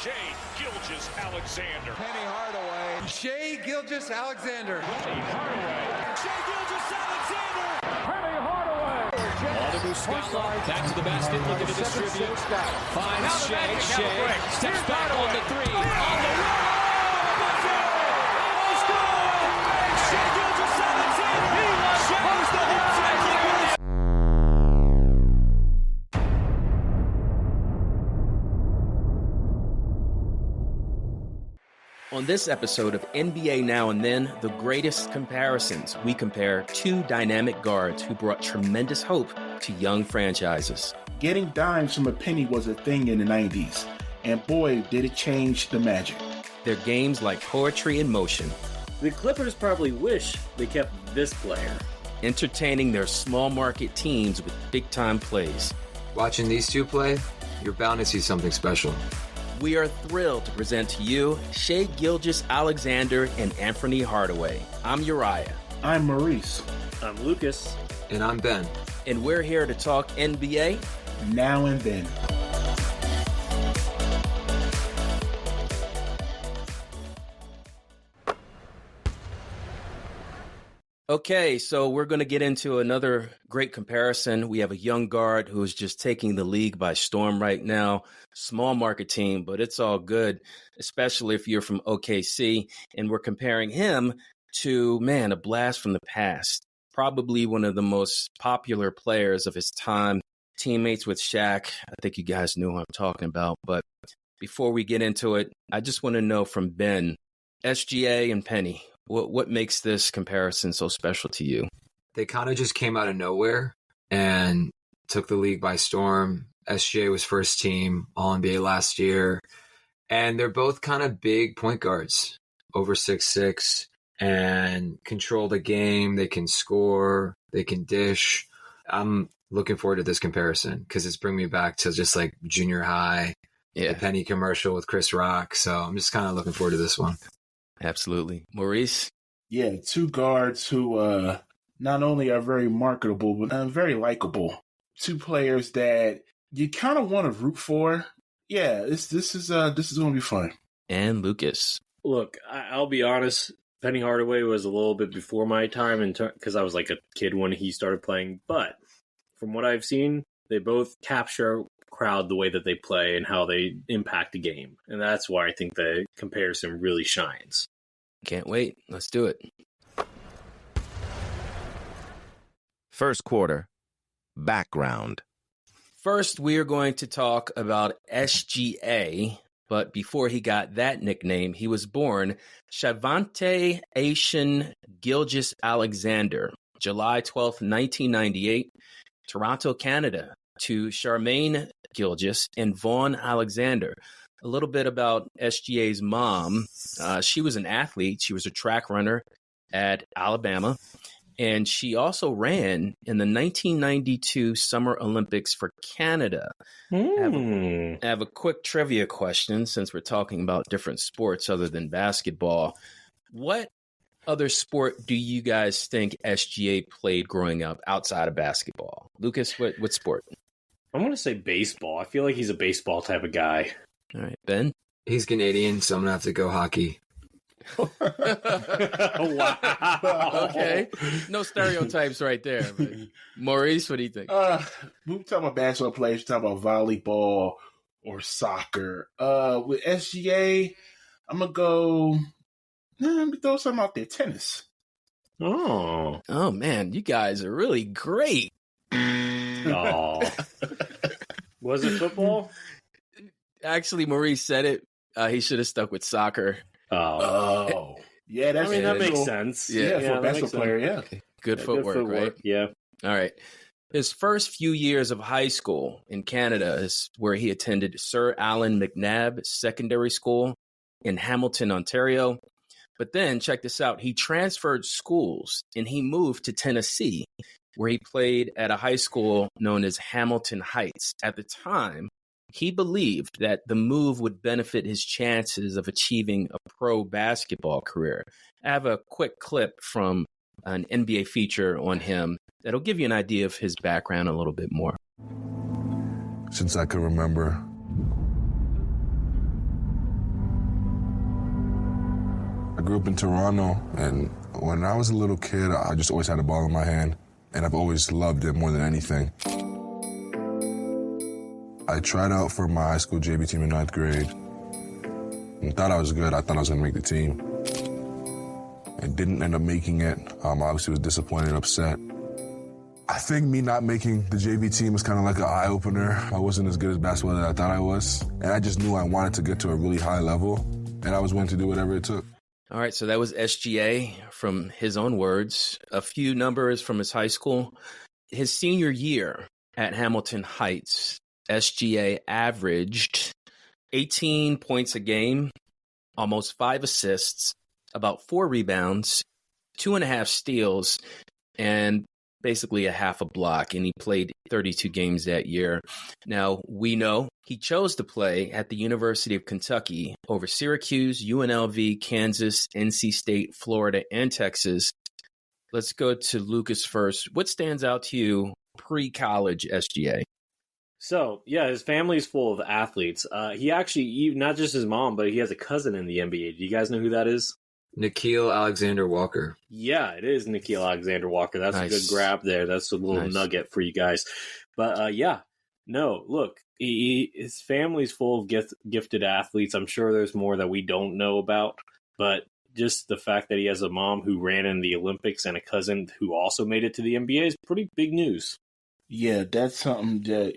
Shai Gilgeous-Alexander. Penny Hardaway. Shai Gilgeous-Alexander. Hardaway. Shai Gilgeous-Alexander. Penny Hardaway. On the Muscala. Back to the basket. Looking to distribute. Finds Shai. Shai steps back on the three. On the wall. Almost good. Shai Gilgeous-Alexander. He shows the hit tackling. On this episode of NBA Now and Then, the greatest comparisons, we compare two dynamic guards who brought tremendous hope to young franchises. Getting dimes from a penny was a thing in the 90s, and boy, did it change the magic. Their games like poetry in motion. The Clippers probably wish they kept this player. Entertaining their small market teams with big-time plays. Watching these two play, you're bound to see something special. We are thrilled to present to you Shai Gilgeous-Alexander and Anfernee Hardaway. I'm Uriah. I'm Maurice. I'm Lucas. And I'm Ben. And we're here to talk NBA Now and Then. Okay, so we're going to get into another great comparison. We have a young guard who is just taking the league by storm right now. Small market team, but it's all good, especially if you're from OKC. And we're comparing him to, man, a blast from the past. Probably one of the most popular players of his time. Teammates with Shaq. I think you guys know who I'm talking about. But before we get into it, I just want to know from Ben, SGA and Penny, what makes this comparison so special to you? They kind of just came out of nowhere and took the league by storm. SGA was first team All-NBA last year. And they're both kind of big point guards, over 6'6", and control the game. They can score. They can dish. I'm looking forward to this comparison because it's bringing me back to just like junior high, the Penny commercial with Chris Rock. So I'm just kind of looking forward to this one. Absolutely. Maurice? Yeah, two guards who not only are very marketable, but very likable. Two players that you kind of want to root for. Yeah, this is going to be fun. And Lucas? Look, I'll be honest. Penny Hardaway was a little bit before my time because I was like a kid when he started playing. But from what I've seen, they both capture crowd the way that they play and how they impact the game. And that's why I think the comparison really shines. Can't wait. Let's do it. First quarter. Background. First, we are going to talk about SGA, but before he got that nickname, he was born Shai Gilgeous-Alexander, July 12th, 1998, Toronto, Canada, to Charmaine Gilgeous and Vaughn Alexander. A little bit about SGA's mom. She was an athlete. She was a track runner at Alabama. And she also ran in the 1992 Summer Olympics for Canada. I have a quick trivia question since we're talking about different sports other than basketball. What other sport do you guys think SGA played growing up outside of basketball? Lucas, what sport? I'm going to say baseball. I feel like he's a baseball type of guy. All right, Ben? He's Canadian, so I'm going to have to go hockey. Wow. Okay. No stereotypes right there. But Maurice, what do you think? We talk about basketball players, we talk about volleyball or soccer. With SGA, I'm going to go, let me throw something out there, tennis. Oh, man, you guys are really great. Oh. Was it football? Actually, Maurice said it. He should have stuck with soccer. Oh. Yeah, that's that makes sense. Yeah, for a basketball player, yeah. Okay. Good footwork, right? Yeah. All right. His first few years of high school in Canada is where he attended Sir Allan McNabb Secondary School in Hamilton, Ontario. But then, check this out, he transferred schools and he moved to Tennessee, where he played at a high school known as Hamilton Heights. At the time, he believed that the move would benefit his chances of achieving a pro basketball career. I have a quick clip from an NBA feature on him that'll give you an idea of his background a little bit more. Since I can remember, grew up in Toronto, and when I was a little kid, I just always had a ball in my hand, and I've always loved it more than anything. I tried out for my high school JV team in 9th grade and thought I was good. I thought I was going to make the team. I didn't end up making it. Obviously was disappointed and upset. I think me not making the JV team was kind of like an eye-opener. I wasn't as good as basketball as I thought I was, and I just knew I wanted to get to a really high level, and I was willing to do whatever it took. All right, so that was SGA from his own words. A few numbers from his high school. His senior year at Hamilton Heights, SGA averaged 18 points a game, almost 5 assists, about 4 rebounds, 2.5 steals, and basically a half a block. And he played 32 games that year. Now, we know he chose to play at the University of Kentucky over Syracuse, UNLV, Kansas, NC State, Florida, and Texas. Let's go to Lucas first. What stands out to you pre-college SGA? So, yeah, his family's full of athletes. He actually, not just his mom, but he has a cousin in the NBA. Do you guys know who that is? Nickeil Alexander-Walker. Yeah, it is Nickeil Alexander-Walker. That's Nice. a good grab there. That's a little nugget for you guys. But, yeah, no, look, his family's full of gifted athletes. I'm sure there's more that we don't know about. But just the fact that he has a mom who ran in the Olympics and a cousin who also made it to the NBA is pretty big news. Yeah, that's something that,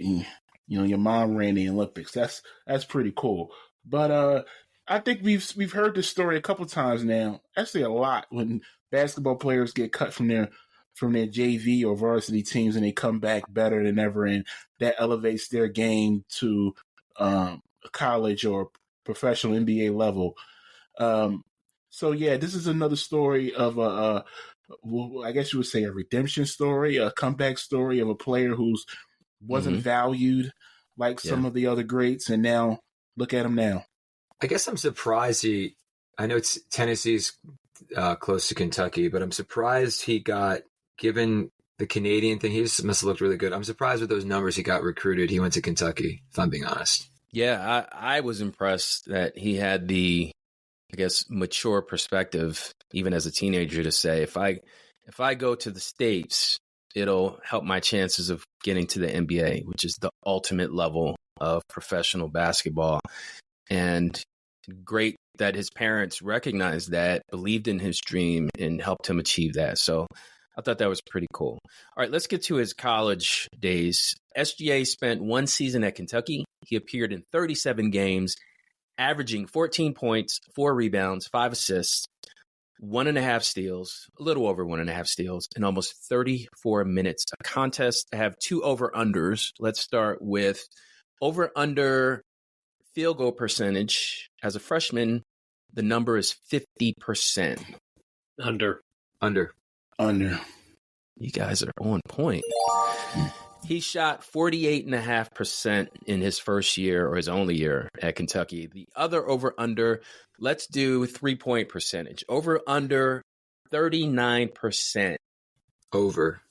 your mom ran the Olympics. That's pretty cool. But I think we've heard this story a couple times now. Actually, a lot when basketball players get cut from their JV or varsity teams and they come back better than ever, and that elevates their game to college or professional NBA level. So yeah, this is another story of I guess you would say a redemption story, a comeback story of a player who's wasn't valued like some of the other greats, and now look at him now. I guess I'm surprised I know Tennessee's close to Kentucky, but I'm surprised he got, given the Canadian thing, he just must have looked really good. I'm surprised with those numbers he got recruited. He went to Kentucky, if I'm being honest. Yeah, I was impressed that he had the, I guess, mature perspective, even as a teenager, to say, if I go to the States, it'll help my chances of getting to the NBA, which is the ultimate level of professional basketball. And great that his parents recognized that, believed in his dream, and helped him achieve that. So I thought that was pretty cool. All right, let's get to his college days. SGA spent 1 season at Kentucky. He appeared in 37 games, averaging 14 points, 4 rebounds, 5 assists, 1.5 steals, a little over 1.5 steals, in almost 34 minutes. A contest to have 2 over-unders. Let's start with over-under field goal percentage. As a freshman, the number is 50%. Under. You guys are on point. He shot 48.5% in his first year, or his only year at Kentucky. The other over-under, let's do 3-point percentage. Over-under 39%. Over.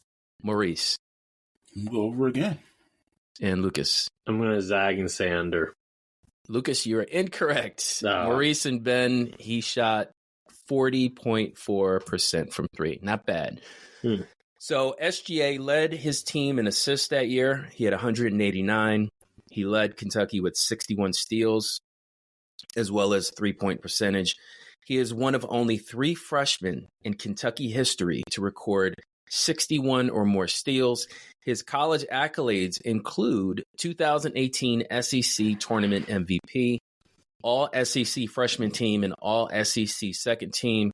Maurice. Go over again. And Lucas. I'm going to zag and say under. Lucas, you're incorrect. No. Maurice and Ben, he shot 40.4% from 3. Not bad. So SGA led his team in assists that year. He had 189. He led Kentucky with 61 steals, as well as 3-point percentage. He is one of only 3 freshmen in Kentucky history to record 61 or more steals. His college accolades include 2018 SEC Tournament MVP, All SEC Freshman Team, and All SEC Second Team.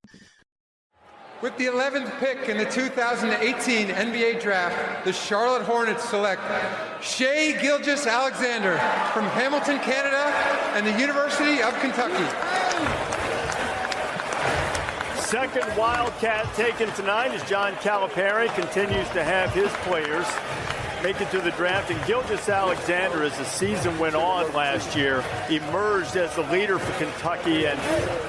With the 11th pick in the 2018 NBA Draft, the Charlotte Hornets select Shai Gilgeous-Alexander from Hamilton, Canada, and the University of Kentucky. Second Wildcat taken tonight as John Calipari continues to have his players make it to the draft. And Gilgeous-Alexander, as the season went on last year, emerged as the leader for Kentucky. And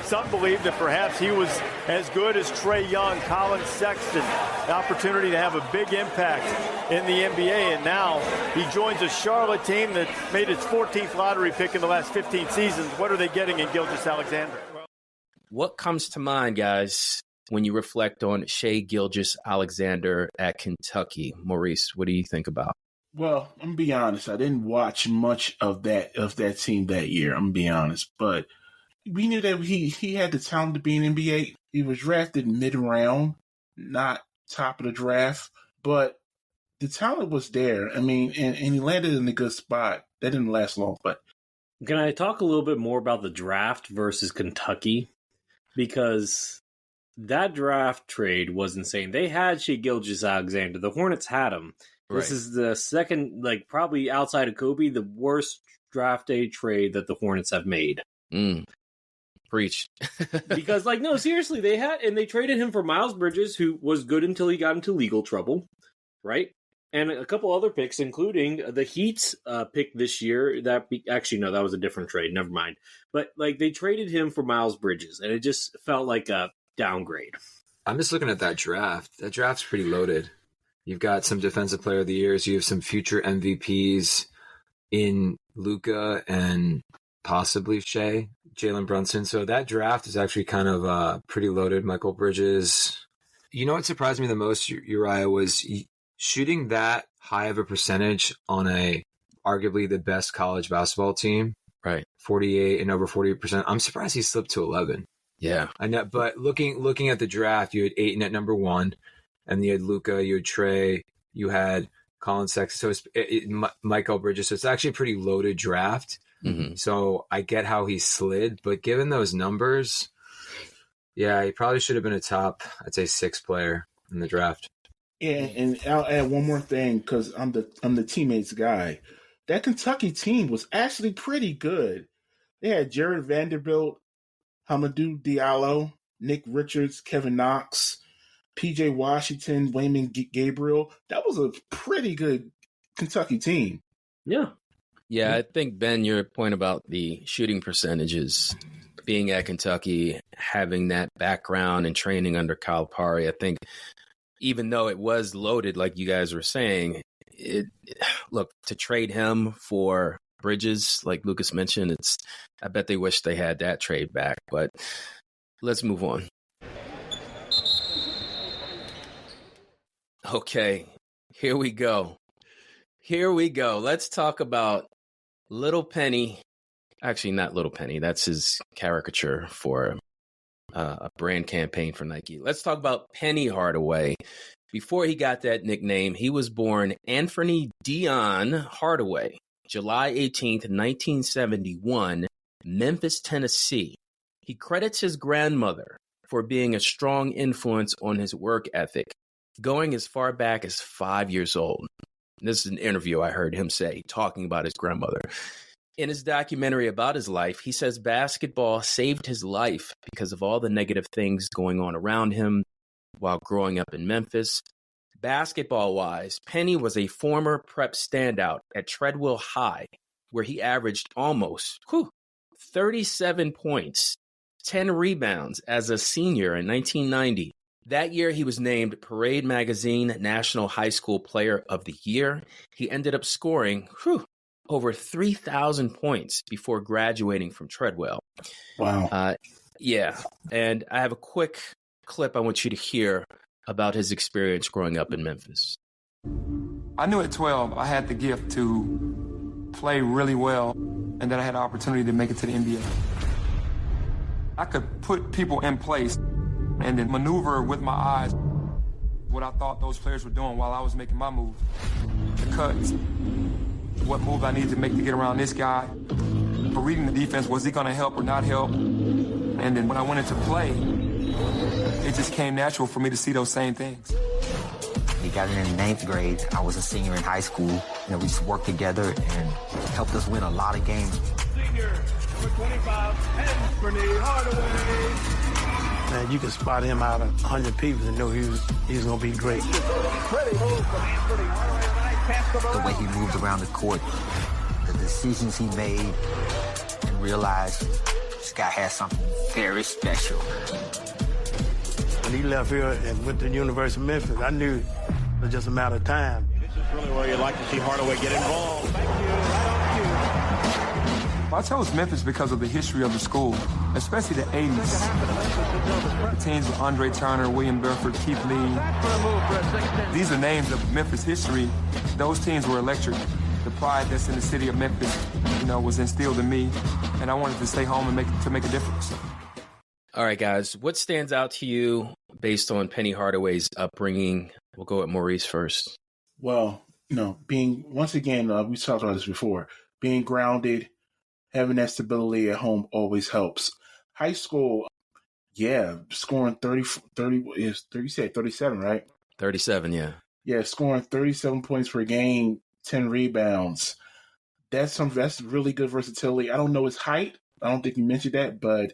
some believe that perhaps he was as good as Trae Young, Colin Sexton. The opportunity to have a big impact in the NBA. And now he joins a Charlotte team that made its 14th lottery pick in the last 15 seasons. What are they getting in Gilgeous-Alexander? What comes to mind, guys, when you reflect on Shai Gilgeous-Alexander at Kentucky? Maurice, what do you think about? Well, I'm gonna be honest. I didn't watch much of that team that year. I'm gonna be honest, but we knew that he had the talent to be an NBA. He was drafted mid-round, not top of the draft, but the talent was there. I mean, and he landed in a good spot. That didn't last long, but. Can I talk a little bit more about the draft versus Kentucky? Because that draft trade was insane. They had Shai Gilgeous-Alexander. The Hornets had him. Right. This is the second, probably outside of Kobe, the worst draft day trade that the Hornets have made. Preach. Because, no, seriously, they traded him for Miles Bridges, who was good until he got into legal trouble, right? And a couple other picks, including the Heat's pick this year. Actually, no, that was a different trade. Never mind. But, they traded him for Miles Bridges, and it just felt like a downgrade. I'm just looking at that draft. That draft's pretty loaded. You've got some defensive player of the years. You have some future MVPs in Luka and possibly Shai, Jalen Brunson. So that draft is actually kind of pretty loaded. Michael Bridges. You know what surprised me the most, Uriah, was shooting that high of a percentage on arguably the best college basketball team. Right. 48 and over 40%. I'm surprised he slipped to 11. Yeah. I know, but looking at the draft, you had Ayton at number 1. And you had Luka, you had Trey, you had Colin Sexton, so it's Michael Bridges. So it's actually a pretty loaded draft. Mm-hmm. So I get how he slid, but given those numbers, yeah, he probably should have been a top, I'd say, 6 player in the draft. Yeah, and I'll add one more thing because I'm the teammates guy. That Kentucky team was actually pretty good. They had Jared Vanderbilt, Hamidou Diallo, Nick Richards, Kevin Knox, P.J. Washington, Wayman Gabriel. That was a pretty good Kentucky team. Yeah. Yeah, I think, Ben, your point about the shooting percentages, being at Kentucky, having that background and training under Calipari, I think even though it was loaded, like you guys were saying, look, to trade him for Bridges, like Lucas mentioned, I bet they wish they had that trade back. But let's move on. Okay, here we go. Let's talk about Little Penny. Actually, not Little Penny. That's his caricature for a brand campaign for Nike. Let's talk about Penny Hardaway. Before he got that nickname, he was born Anfernee Dion Hardaway, July 18th, 1971, Memphis, Tennessee. He credits his grandmother for being a strong influence on his work ethic, going as far back as 5 years old. This is an interview I heard him say, talking about his grandmother. In his documentary about his life, he says basketball saved his life because of all the negative things going on around him while growing up in Memphis. Basketball-wise, Penny was a former prep standout at Treadwell High, where he averaged almost 37 points, 10 rebounds as a senior in 1990. That year, he was named Parade Magazine National High School Player of the Year. He ended up scoring over 3,000 points before graduating from Treadwell. Wow. Yeah, and I have a quick clip I want you to hear about his experience growing up in Memphis. I knew at 12 I had the gift to play really well and that I had the opportunity to make it to the NBA. I could put people in place and then maneuver with my eyes what I thought those players were doing while I was making my move. The cuts, what move I needed to make to get around this guy. For reading the defense, was he going to help or not help? And then when I went into play, it just came natural for me to see those same things. We got in the 9th grade. I was a senior in high school. We just worked together and helped us win a lot of games. Senior, number 25, Anfernee Hardaway. Man, you can spot him out of 100 people and know he was going to be great. The way he moved around the court, the decisions he made, and realized this guy has something very special. When he left here and went to the University of Memphis, I knew it was just a matter of time. This is really where you'd like to see Hardaway get involved. Thank you. Right on Well, I chose Memphis because of the history of the school, especially the 80s. The teams with Andre Turner, William Burford, Keith Lee. These are names of Memphis history. Those teams were electric. The pride that's in the city of Memphis, was instilled in me, and I wanted to stay home and make a difference. All right, guys, what stands out to you based on Penny Hardaway's upbringing? We'll go with Maurice first. Well, being, once again, we talked about this before, being grounded, having that stability at home always helps. High school, scoring 30 you said 37, right? 37, yeah. Yeah, scoring 37 points per game, 10 rebounds. That's really good versatility. I don't know his height. I don't think you mentioned that, but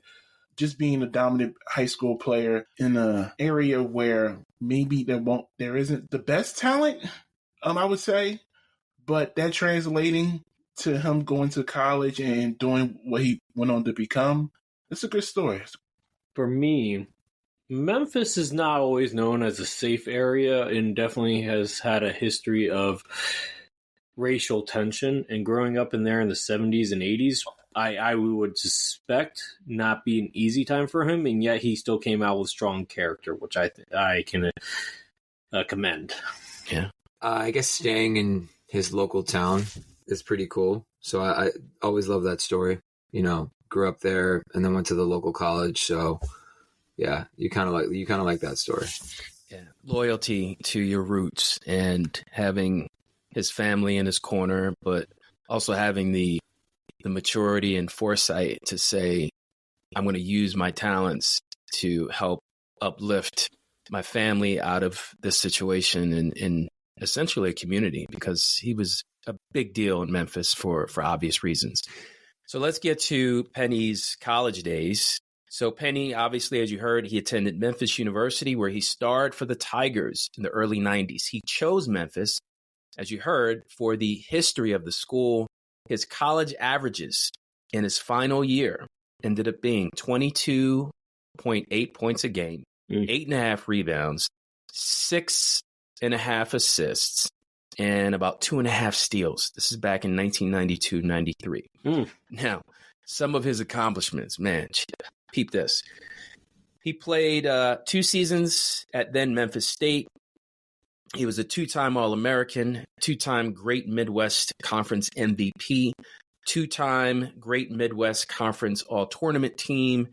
just being a dominant high school player in an area where maybe there isn't the best talent, I would say, but that translating to him going to college and doing what he went on to become, it's a good story. For me, Memphis is not always known as a safe area and definitely has had a history of racial tension. And growing up in there in the 70s and 80s, I would suspect not be an easy time for him, and yet he still came out with strong character, which I can commend. Yeah. I guess staying in his local town is pretty cool. So I always love that story. Grew up there and then went to the local college. So yeah, you kind of like that story. Yeah, loyalty to your roots and having his family in his corner, but also having the maturity and foresight to say, I'm going to use my talents to help uplift my family out of this situation in essentially a community, because he was a big deal in Memphis for obvious reasons. So let's get to Penny's college days. So Penny, obviously, as you heard, he attended Memphis University, where he starred for the Tigers in the early 90s. He chose Memphis, as you heard, for the history of the school. His college averages in his final year ended up being 22.8 points a game, 8.5 rebounds, 6.5 assists, and about 2.5 steals. This is back in 1992-93. Now, some of his accomplishments, man, peep this. He played 2 seasons at then Memphis State. He was a 2-time All-American, 2-time Great Midwest Conference MVP, 2-time Great Midwest Conference All-Tournament team.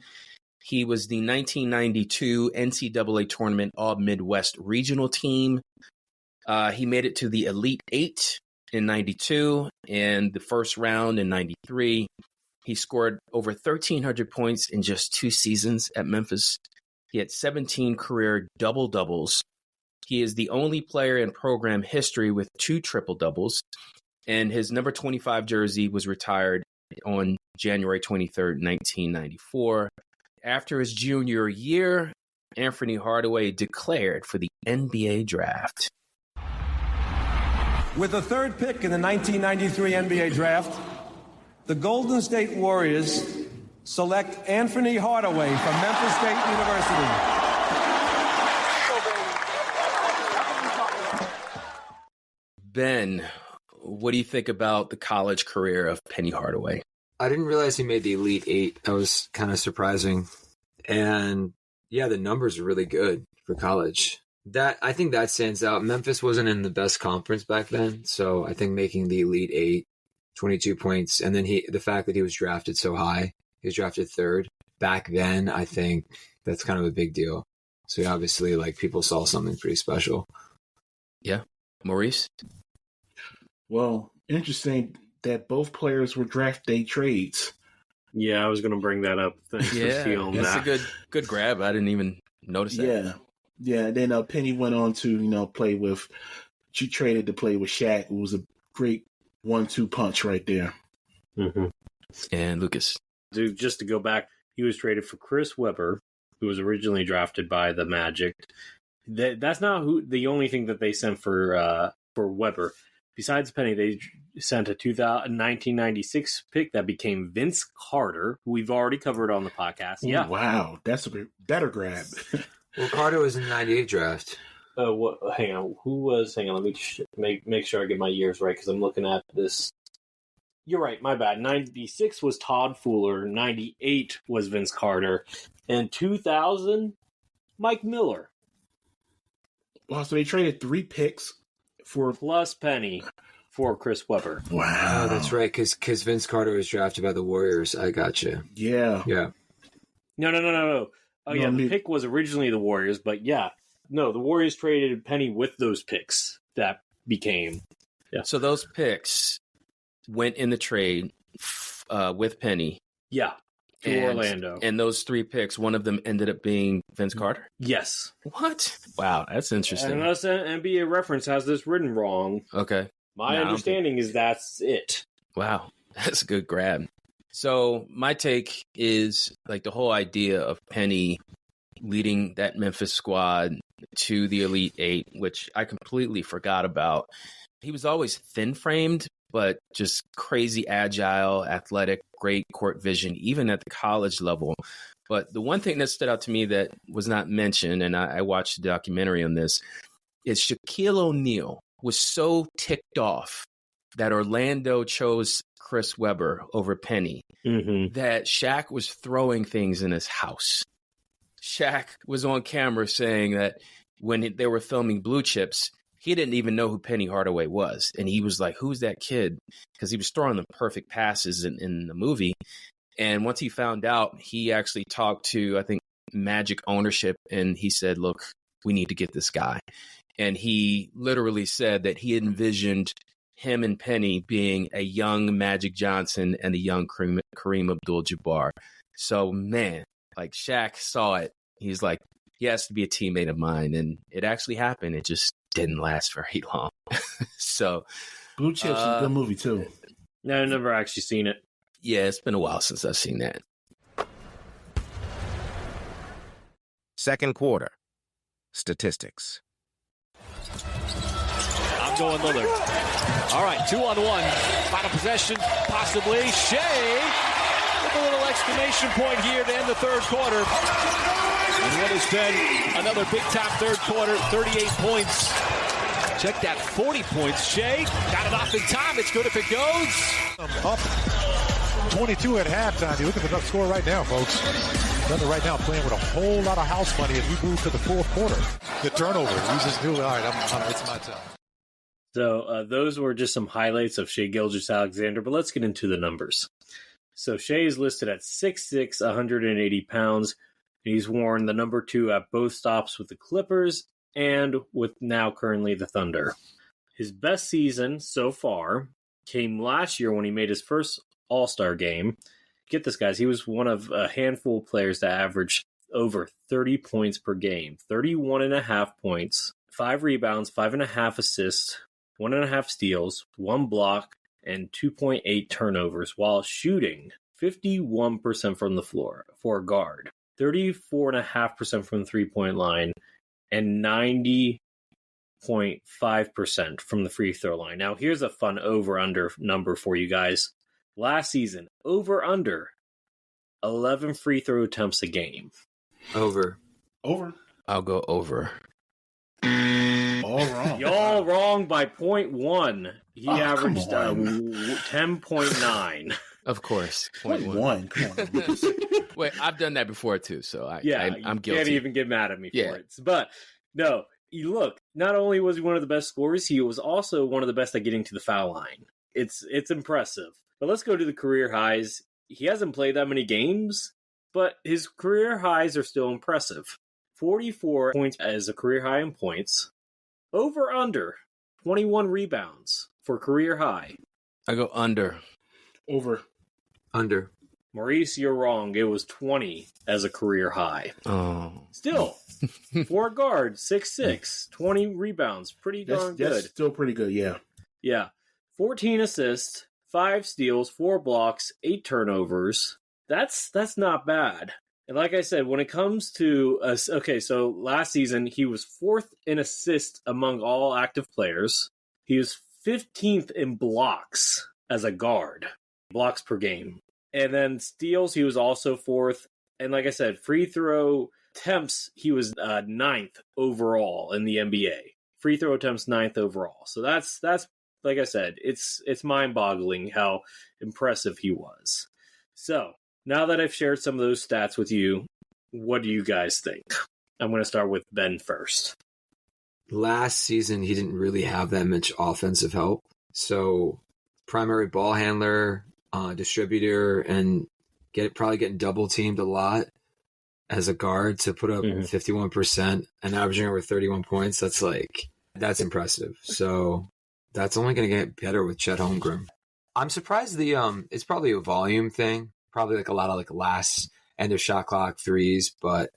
He was the 1992 NCAA Tournament All-Midwest Regional Team. He made it to the Elite 8 in 92 and the first round in 93. He scored over 1,300 points in just 2 seasons at Memphis. He had 17 career double-doubles. He is the only player in program history with 2 triple-doubles, and his number 25 jersey was retired on January 23rd, 1994. After his junior year, Anfernee Hardaway declared for the NBA draft. With the 3rd pick in the 1993 NBA draft, the Golden State Warriors select Anfernee Hardaway from Memphis State University. Ben, what do you think about the college career of Penny Hardaway? I didn't realize he made the Elite 8. That was kind of surprising. And yeah, the numbers are really good for college. I think that stands out. Memphis wasn't in the best conference back then, so I think making the Elite 8, 22 points, and then the fact that he was drafted so high, he was drafted 3rd. Back then, I think that's kind of a big deal. So obviously, people saw something pretty special. Yeah. Maurice? Well, interesting that both players were draft day trades. Yeah, I was going to bring that up. Thanks for stealing that. That's a good grab. I didn't even notice that. Yeah. Then Penny went on to play with. She traded to play with Shaq. It was a great 1-2 punch right there. Mm-hmm. And Lucas, dude, just to go back, he was traded for Chris Webber, who was originally drafted by the Magic. That's not the only thing that they sent for Webber. Besides Penny, they sent a 1996 pick that became Vince Carter, who we've already covered on the podcast. Ooh, yeah, wow, that's a better grab. Well, Carter was in the 98 draft. Hang on. Who was? Hang on. Let me make sure I get my years right, because I'm looking at this You're right, my bad. 96 was Todd Fuller, 98 was Vince Carter, and 2000, Mike Miller. Well, so they traded 3 picks for plus Penny for Chris Webber. Wow. Oh, that's right, because Vince Carter was drafted by the Warriors. I got you. Yeah. Yeah. No. Oh, yeah, the pick was originally the Warriors, but yeah. No, the Warriors traded Penny with those picks that became. Yeah. So those picks went in the trade with Penny. Yeah. To Orlando. And those 3 picks, one of them ended up being Vince Carter? Yes. What? Wow, that's interesting. And unless an NBA reference has this written wrong. Okay. My understanding is that's it. Wow, that's a good grab. So my take is like the whole idea of Penny leading that Memphis squad to the Elite Eight, which I completely forgot about. He was always thin-framed, but just crazy agile, athletic, great court vision, even at the college level. But the one thing that stood out to me that was not mentioned, and I watched a documentary on this, is Shaquille O'Neal was so ticked off that Orlando chose Chris Webber over Penny that Shaq was throwing things in his house. Shaq was on camera saying that when they were filming Blue Chips, he didn't even know who Penny Hardaway was. And he was like, who's that kid? Because he was throwing the perfect passes in the movie. And once he found out, he actually talked to, I think, Magic ownership. And he said, look, we need to get this guy. And he literally said that he envisioned him and Penny being a young Magic Johnson and a young Kareem Abdul-Jabbar. So, man, like Shaq saw it. He's like, he has to be a teammate of mine. And it actually happened. It just didn't last very long. So, Blue Chips is a good movie, too. No, I've never actually seen it. Yeah, it's been a while since I've seen that. Second quarter. Statistics. I'm going Lillard. All right, 2-on-1. Final possession, possibly. Shai with a little exclamation point here to end the third quarter. And what has been another big-time third quarter, 38 points. Check that, 40 points. Shai got it off in time. It's good if it goes. Up 22 at halftime. You look at the score right now, folks. Thunder right now playing with a whole lot of house money as we move to the fourth quarter. The turnover. He just knew, all right, it's my time. So those were just some highlights of Shai Gilgeous-Alexander, but let's get into the numbers. So Shai is listed at 6'6", 180 pounds. He's worn the number 2 at both stops with the Clippers and with now currently the Thunder. His best season so far came last year when he made his first All-Star game. Get this, guys. He was one of a handful of players that averaged over 30 points per game. 31.5 points, 5 rebounds, 5.5 assists, 1.5 steals, 1 block, and 2.8 turnovers while shooting 51% from the floor for a guard, 34.5% from the three-point line, and 90.5% from the free throw line. Now, here's a fun over-under number for you guys. Last season, over-under 11 free throw attempts a game. Over. I'll go over. All wrong. Y'all wrong by 0.1. He averaged 10.9. Of course. 0.1. Come on. Wait, I've done that before too, so I'm guilty. Can't even get mad at me for it. But no, you look, not only was he one of the best scorers, he was also one of the best at getting to the foul line. It's impressive. But let's go to the career highs. He hasn't played that many games, but his career highs are still impressive. 44 points as a career high in points. Over under 21 rebounds for career high. I go under. Over. Under. Maurice, you're wrong. It was 20 as a career high. Oh. Still, for a guard, 6'6", 20 rebounds. Pretty darn good. That's still pretty good, yeah. Yeah. 14 assists, 5 steals, 4 blocks, 8 turnovers. That's not bad. And like I said, when it comes to so last season he was 4th in assists among all active players. He was 15th in blocks as a guard, blocks per game. And then steals, he was also 4th. And like I said, free throw attempts, he was 9th overall in the NBA. Free throw attempts 9th overall. So that's like I said, it's mind-boggling how impressive he was. So now that I've shared some of those stats with you, what do you guys think? I'm going to start with Ben first. Last season, he didn't really have that much offensive help. So primary ball handler, distributor, and probably getting double teamed a lot as a guard to put up 51% and averaging over 31 points. That's impressive. So that's only going to get better with Chet Holmgren. I'm surprised it's probably a volume thing, probably like a lot of like last end of shot clock threes, but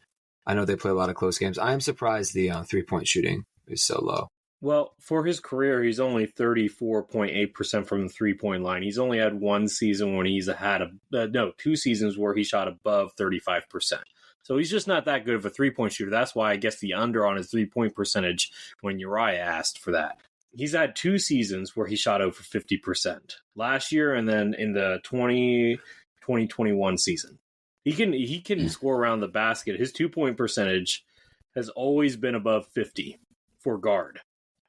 I know they play a lot of close games. I am surprised the 3-point shooting is so low. Well, for his career, he's only 34.8% from the 3-point line. He's only had one season when he's had 2 seasons where he shot above 35%. So he's just not that good of a 3-point shooter. That's why I guess the under on his 3-point percentage when Uriah asked for that. He's had 2 seasons where he shot over 50%. Last year and then in the 2021 season. He can score around the basket. His 2-point percentage has always been above 50 for guard.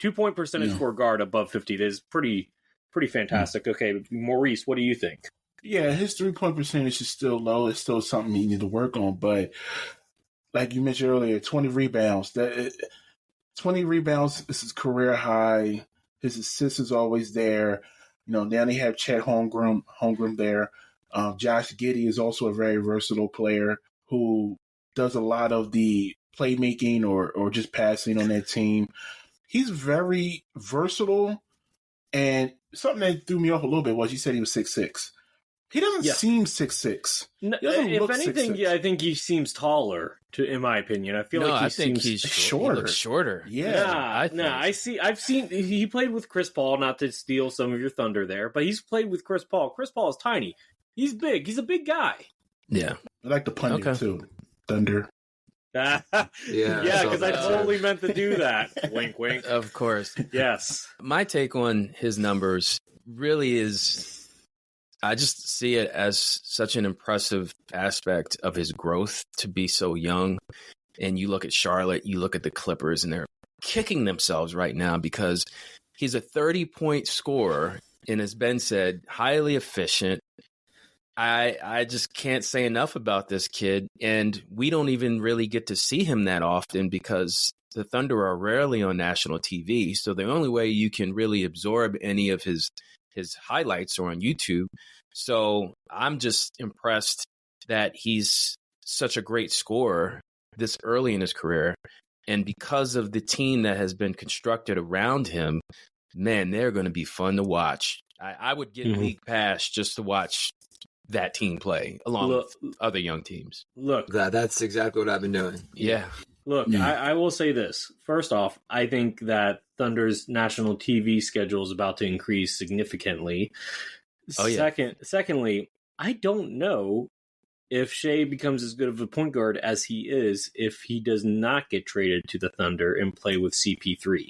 2-point percentage for guard above 50. That is pretty fantastic. Okay, Maurice, what do you think? Yeah, his 3-point percentage is still low. It's still something he need to work on. But like you mentioned earlier, 20 rebounds. 20 rebounds is his career high. His assist is always there. Now they have Chet Holmgren there. Josh Giddey is also a very versatile player who does a lot of the playmaking or just passing on that team. He's very versatile, and something that threw me off a little bit was you said he was 6'6". He doesn't seem 6'6". No, if anything, 6'6". I think he seems taller. In my opinion, I feel like he's shorter. He looks shorter. Yeah, I've seen he played with Chris Paul. Not to steal some of your thunder there, but he's played with Chris Paul. Chris Paul is tiny. He's big. He's a big guy. Yeah, I like the pundit too. Thunder. Yeah, because I totally meant to do that. Wink, wink. Of course. Yes. My take on his numbers really is, I just see it as such an impressive aspect of his growth to be so young. And you look at Charlotte, you look at the Clippers, and they're kicking themselves right now because he's a 30-point scorer and, as Ben said, highly efficient. I just can't say enough about this kid, and we don't even really get to see him that often because the Thunder are rarely on national TV. So the only way you can really absorb any of his highlights are on YouTube. So I'm just impressed that he's such a great scorer this early in his career. And because of the team that has been constructed around him, man, they're going to be fun to watch. I would get League Pass just to watch that team play along with other young teams. Look, that's exactly what I've been doing. Yeah. Look, I will say this. First off, I think that Thunder's national TV schedule is about to increase significantly. Oh, yeah. Secondly, I don't know if Shai becomes as good of a point guard as he is if he does not get traded to the Thunder and play with CP3.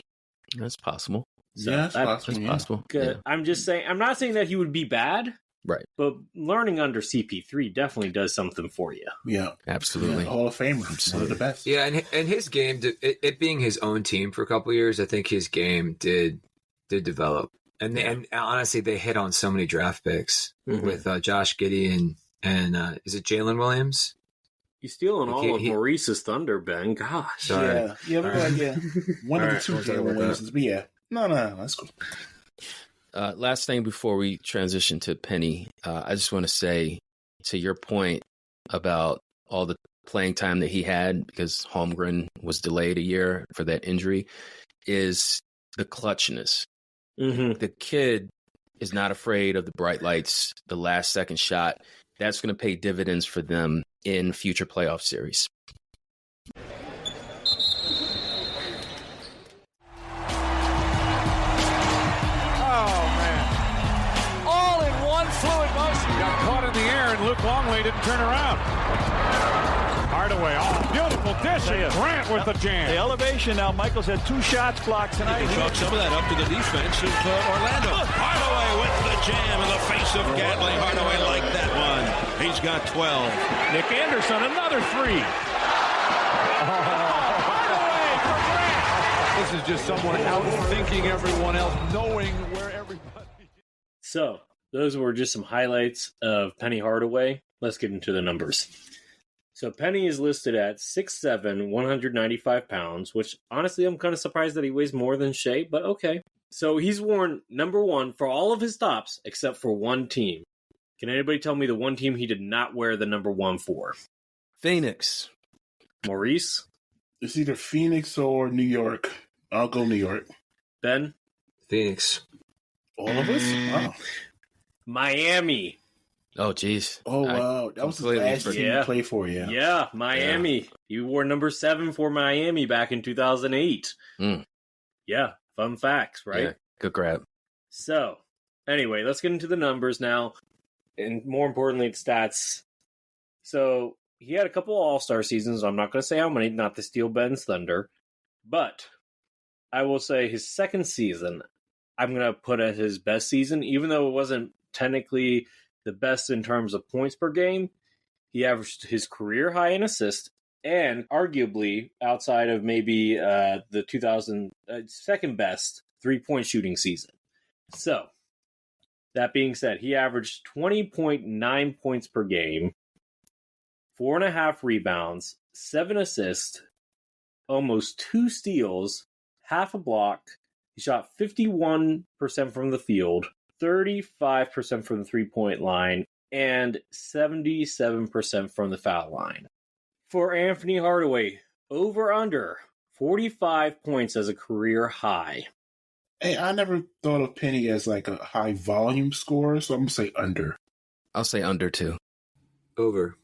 That's possible. So that's possible. Yeah. I'm just saying. I'm not saying that he would be bad. Right. But learning under CP3 definitely does something for you. Yeah. Absolutely. Hall of Famer. One of the best. Yeah, and his game, it being his own team for a couple of years, I think his game did develop. And honestly, they hit on so many draft picks with Josh Giddey and is it Jalen Williams? You're stealing all of Maurice's thunder, Ben. Gosh. Sorry. Yeah. One of the two Jalen Williams. But yeah. No, that's cool. Last thing before we transition to Penny, I just want to say to your point about all the playing time that he had because Holmgren was delayed a year for that injury is the clutchness. The kid is not afraid of the bright lights, the last second shot. That's going to pay dividends for them in future playoff series. Luke Longley didn't turn around. Hardaway, beautiful dish. Grant with the jam. The elevation now. Michael's had 2 shots blocked tonight. He chalk some of that up to the defense of Orlando. Hardaway with the jam in the face of Gatley. Hardaway liked that one. He's got 12. Nick Anderson, another 3. Hardaway for Grant. This is just someone out thinking everyone else, knowing where everyone. So those were just some highlights of Penny Hardaway. Let's get into the numbers. So Penny is listed at 6'7", 195 pounds, which honestly I'm kind of surprised that he weighs more than Shai, but okay. So he's worn number 1 for all of his stops except for one team. Can anybody tell me the one team he did not wear the number 1 for? Phoenix. Maurice? It's either Phoenix or New York. I'll go New York. Ben? Phoenix. All of us? Wow. Miami. Oh, geez. Oh, wow. That was the last team he played for, yeah. Yeah, Miami. Yeah. He wore number 7 for Miami back in 2008. Yeah, fun facts, right? Yeah, good grab. So, anyway, let's get into the numbers now, and more importantly, the stats. So, he had a couple All-Star seasons. I'm not going to say how many, not to steal Ben's thunder, but I will say his second season, I'm going to put as his best season, even though it wasn't technically the best in terms of points per game. He averaged his career high in assists, and arguably, outside of maybe the 2000 second best 3-point shooting season. So, that being said, he averaged 20.9 points per game, 4.5 rebounds, 7 assists, almost 2 steals, half a block. He shot 51% from the field, 35% from the three-point line, and 77% from the foul line. For Anfernee Hardaway, over-under 45 points as a career high. Hey, I never thought of Penny as like a high volume scorer, so I'm going to say under. I'll say under too. Over.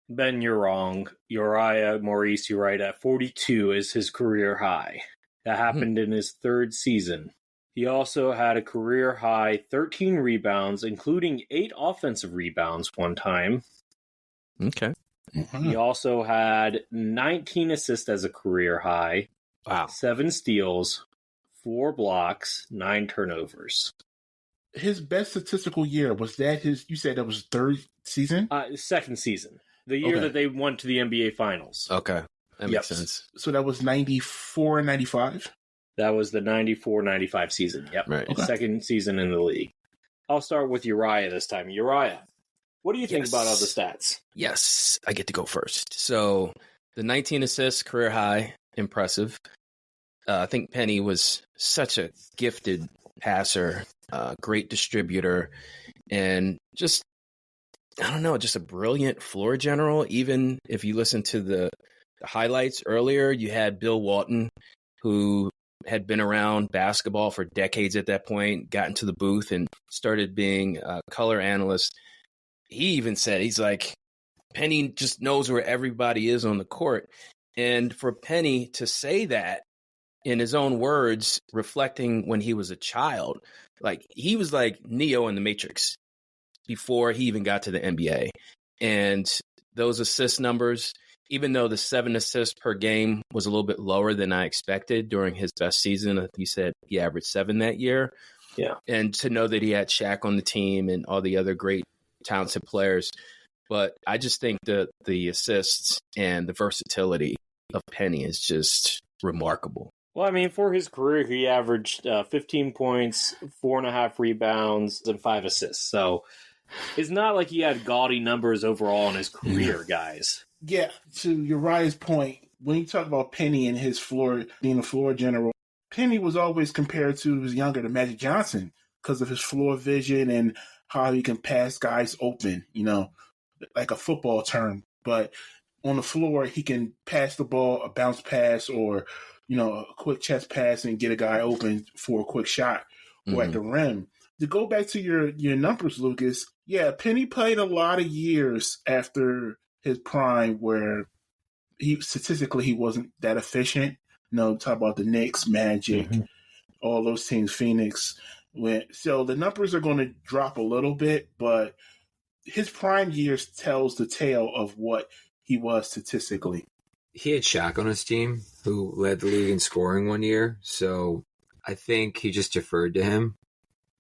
Ben, you're wrong. Uriah, Maurice, you're right at 42 is his career high. That happened in his third season. He also had a career high 13 rebounds, including 8 offensive rebounds one time. Okay. He also had 19 assists as a career high. Wow. 7 steals, 4 blocks, 9 turnovers. His best statistical year, was that his, you said that was third season? Second season. The year that they went to the NBA Finals. Okay. That makes sense. So that was 94 and 95? That was the 94-95 season. Yep. Right. Okay. Second season in the league. I'll start with Uriah this time. Uriah, what do you think about all the stats? Yes, I get to go first. So the 19 assists, career high, impressive. I think Penny was such a gifted passer, great distributor, and just, I don't know, just a brilliant floor general. Even if you listen to the highlights earlier, you had Bill Walton, who had been around basketball for decades at that point, got into the booth and started being a color analyst. He even said, he's like, Penny just knows where everybody is on the court. And for Penny to say that in his own words, reflecting when he was a child, like he was like Neo in the Matrix before he even got to the NBA. And those assist numbers, even though the 7 assists per game was a little bit lower than I expected during his best season, he said he averaged 7 that year. Yeah. And to know that he had Shaq on the team and all the other great talented players. But I just think that the assists and the versatility of Penny is just remarkable. Well, I mean, for his career, he averaged 15 points, 4.5 rebounds, and 5 assists. So it's not like he had gaudy numbers overall in his career, guys. Yeah, to Uriah's point, when you talk about Penny and his floor, being a floor general, Penny was always compared to, he was younger, to Magic Johnson because of his floor vision and how he can pass guys open, you know, like a football term. But on the floor, he can pass the ball, a bounce pass, or, you know, a quick chest pass and get a guy open for a quick shot or at the rim. To go back to your numbers, Lucas, yeah, Penny played a lot of years after his prime where statistically he wasn't that efficient. You know, talk about the Knicks, Magic, all those teams, Phoenix. So the numbers are going to drop a little bit, but his prime years tells the tale of what he was statistically. He had Shaq on his team, who led the league in scoring one year. So I think he just deferred to him.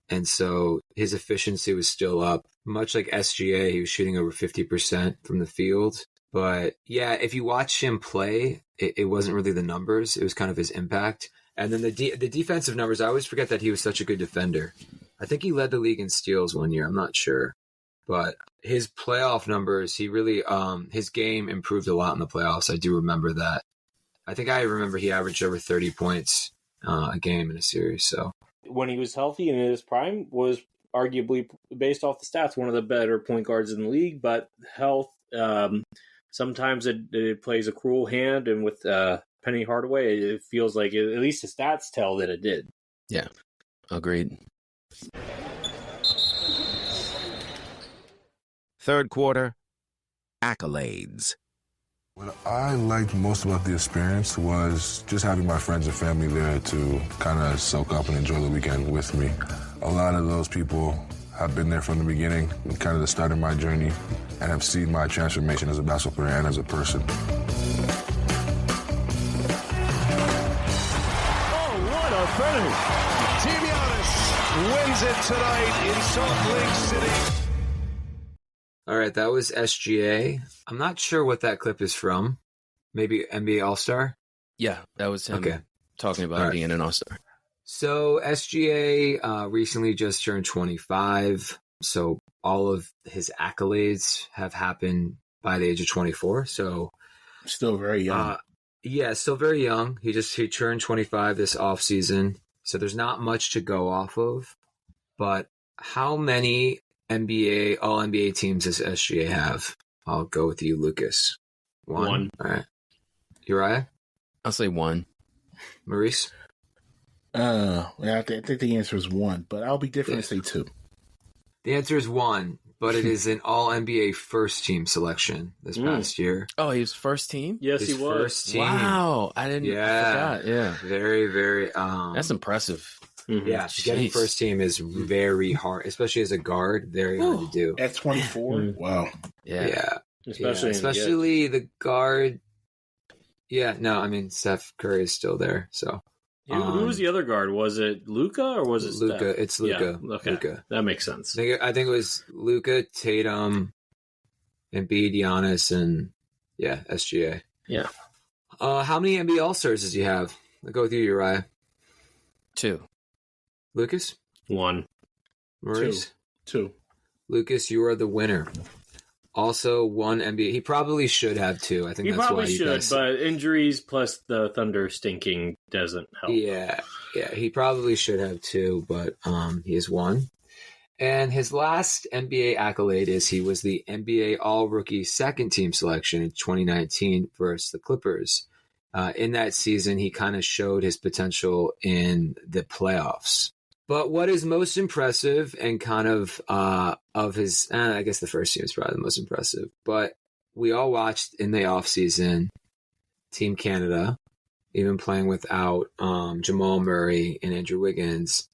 And so his efficiency was still up. Much like SGA, he was shooting over 50% from the field. But yeah, if you watch him play, it wasn't really the numbers. It was kind of his impact. And then the defensive numbers, I always forget that he was such a good defender. I think he led the league in steals one year. I'm not sure. But his playoff numbers, he really, his game improved a lot in the playoffs. I do remember that. I think I remember he averaged over 30 points a game in a series. So when he was healthy and in his prime, was arguably, based off the stats, one of the better point guards in the league. But health, sometimes it plays a cruel hand. And with Penny Hardaway, it feels like, at least the stats tell that it did. Yeah, agreed. Third quarter, accolades. What I liked most about the experience was just having my friends and family there to kind of soak up and enjoy the weekend with me. A lot of those people have been there from the beginning, kind of the start of my journey, and have seen my transformation as a basketball player and as a person. Oh, what a finish! Team Giannis wins it tonight in Salt Lake City. all right, that was SGA. I'm not sure what that clip is from. Maybe NBA All-Star? Yeah, that was him talking about being an All-Star. So SGA recently just turned 25. So all of his accolades have happened by the age of 24. So still very young. Yeah, still very young. He turned 25 this offseason. So there's not much to go off of. But how many All NBA teams does SGA have? I'll go with you, Lucas. One. All right. Uriah? I'll say one. Maurice? I think the answer is one, but I'll be different and say two. The answer is one, but it is an All-NBA first-team selection this past year. Oh, he was first team? Yes, His he was. First team. Wow, I didn't forgot. Yeah, very, very. That's impressive. Yeah, getting first team is very hard, especially as a guard. Very hard to do. At 24, wow. Yeah, especially the guard. Yeah, no, I mean Steph Curry is still there. So who was the other guard? Was it Luka or was it Luka? Steph? It's Luka. Yeah, okay, Luka. That makes sense. I think it was Luka, Tatum, Embiid, Giannis, and SGA. Yeah. How many NBA All-Stars does he have? I'll go with you, Uriah. 2. Lucas? 1. Maurice? 2. Lucas, you are the winner. Also, 1 NBA. He probably should have 2. I think He that's probably why you should, guys... but injuries plus the Thunder stinking doesn't help. Yeah, he probably should have 2, but he has 1. And his last NBA accolade is he was the NBA All-Rookie second-team selection in 2019 versus the Clippers. In that season, he kind of showed his potential in the playoffs. But what is most impressive and kind of his, I guess the first team is probably the most impressive, but we all watched in the offseason Team Canada, even playing without Jamal Murray and Andrew Wiggins,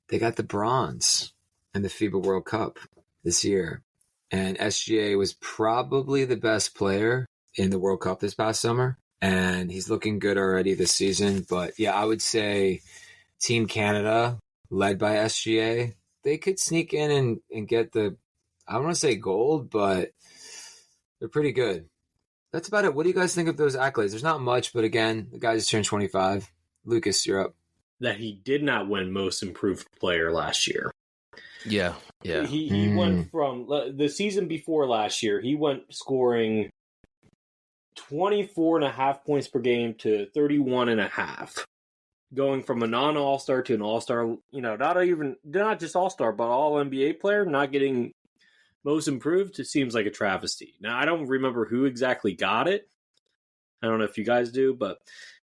they got the bronze in the FIBA World Cup this year. And SGA was probably the best player in the World Cup this past summer. And he's looking good already this season. But yeah, I would say Team Canada, led by SGA, they could sneak in and get the, I don't want to say gold, but they're pretty good. That's about it. What do you guys think of those accolades? There's not much, but again, the guy just turned 25. Lucas, you're up. That he did not win Most Improved Player last year. Yeah. He went from the season before last year, he went scoring 24.5 points per game to 31.5. Going from a non-all-star to an all-star, not just all-star, but all-NBA player, not getting most improved, it seems like a travesty. Now, I don't remember who exactly got it. I don't know if you guys do, but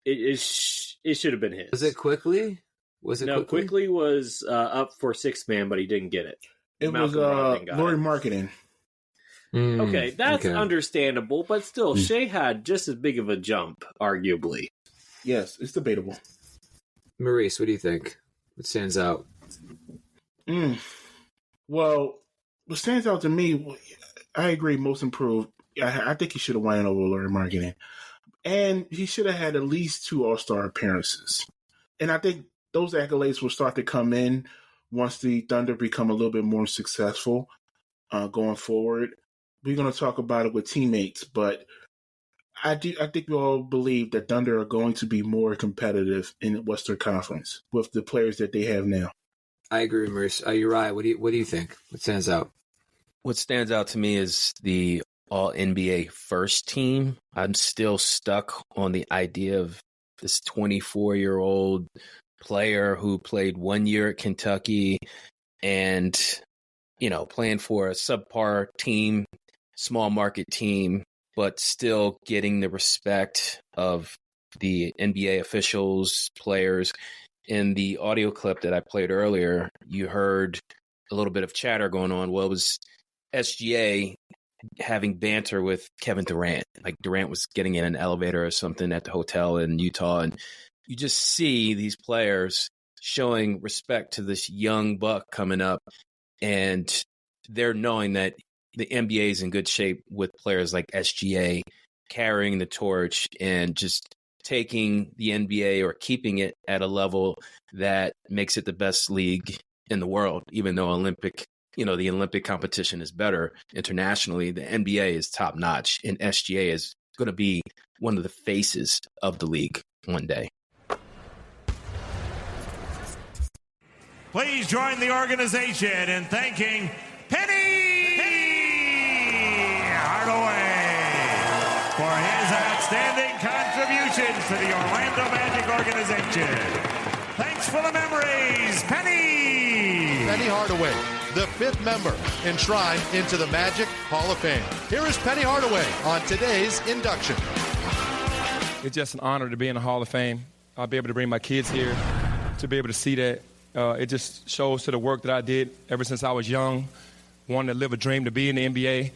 it should have been his. Was it Quickly? Quickly was up for sixth man, but he didn't get it. It was Laurie Marketing. Okay, that's understandable, but still, Shai had just as big of a jump, arguably. Yes, it's debatable. Maurice, what do you think? What stands out? Well, what stands out to me, I agree, most improved. I think he should have won it over Laurie Marketing. And he should have had at least 2 All-Star appearances. And I think those accolades will start to come in once the Thunder become a little bit more successful going forward. We're going to talk about it with teammates, but I think we all believe that Thunder are going to be more competitive in the Western Conference with the players that they have now. I agree, Maurice. Uriah, what do you think? What stands out? What stands out to me is the All-NBA first team. I'm still stuck on the idea of this 24-year-old player who played 1 year at Kentucky and, playing for a subpar team, small market team, but still getting the respect of the NBA officials, players. In the audio clip that I played earlier, you heard a little bit of chatter going on. Well, it was SGA having banter with Kevin Durant. Like Durant was getting in an elevator or something at the hotel in Utah. And you just see these players showing respect to this young buck coming up. And they're knowing that the NBA is in good shape with players like SGA carrying the torch and just taking the NBA or keeping it at a level that makes it the best league in the world, even though the Olympic competition is better internationally. The NBA is top notch, and SGA is going to be one of the faces of the league one day. Please join the organization in thanking Penny Hardaway for his outstanding contributions to the Orlando Magic organization. Thanks for the memories, Penny! Penny Hardaway, the 5th member enshrined into the Magic Hall of Fame. Here is Penny Hardaway on today's induction. It's just an honor to be in the Hall of Fame. I'll be able to bring my kids here to be able to see that. It just shows to the work that I did ever since I was young, wanted to live a dream to be in the NBA.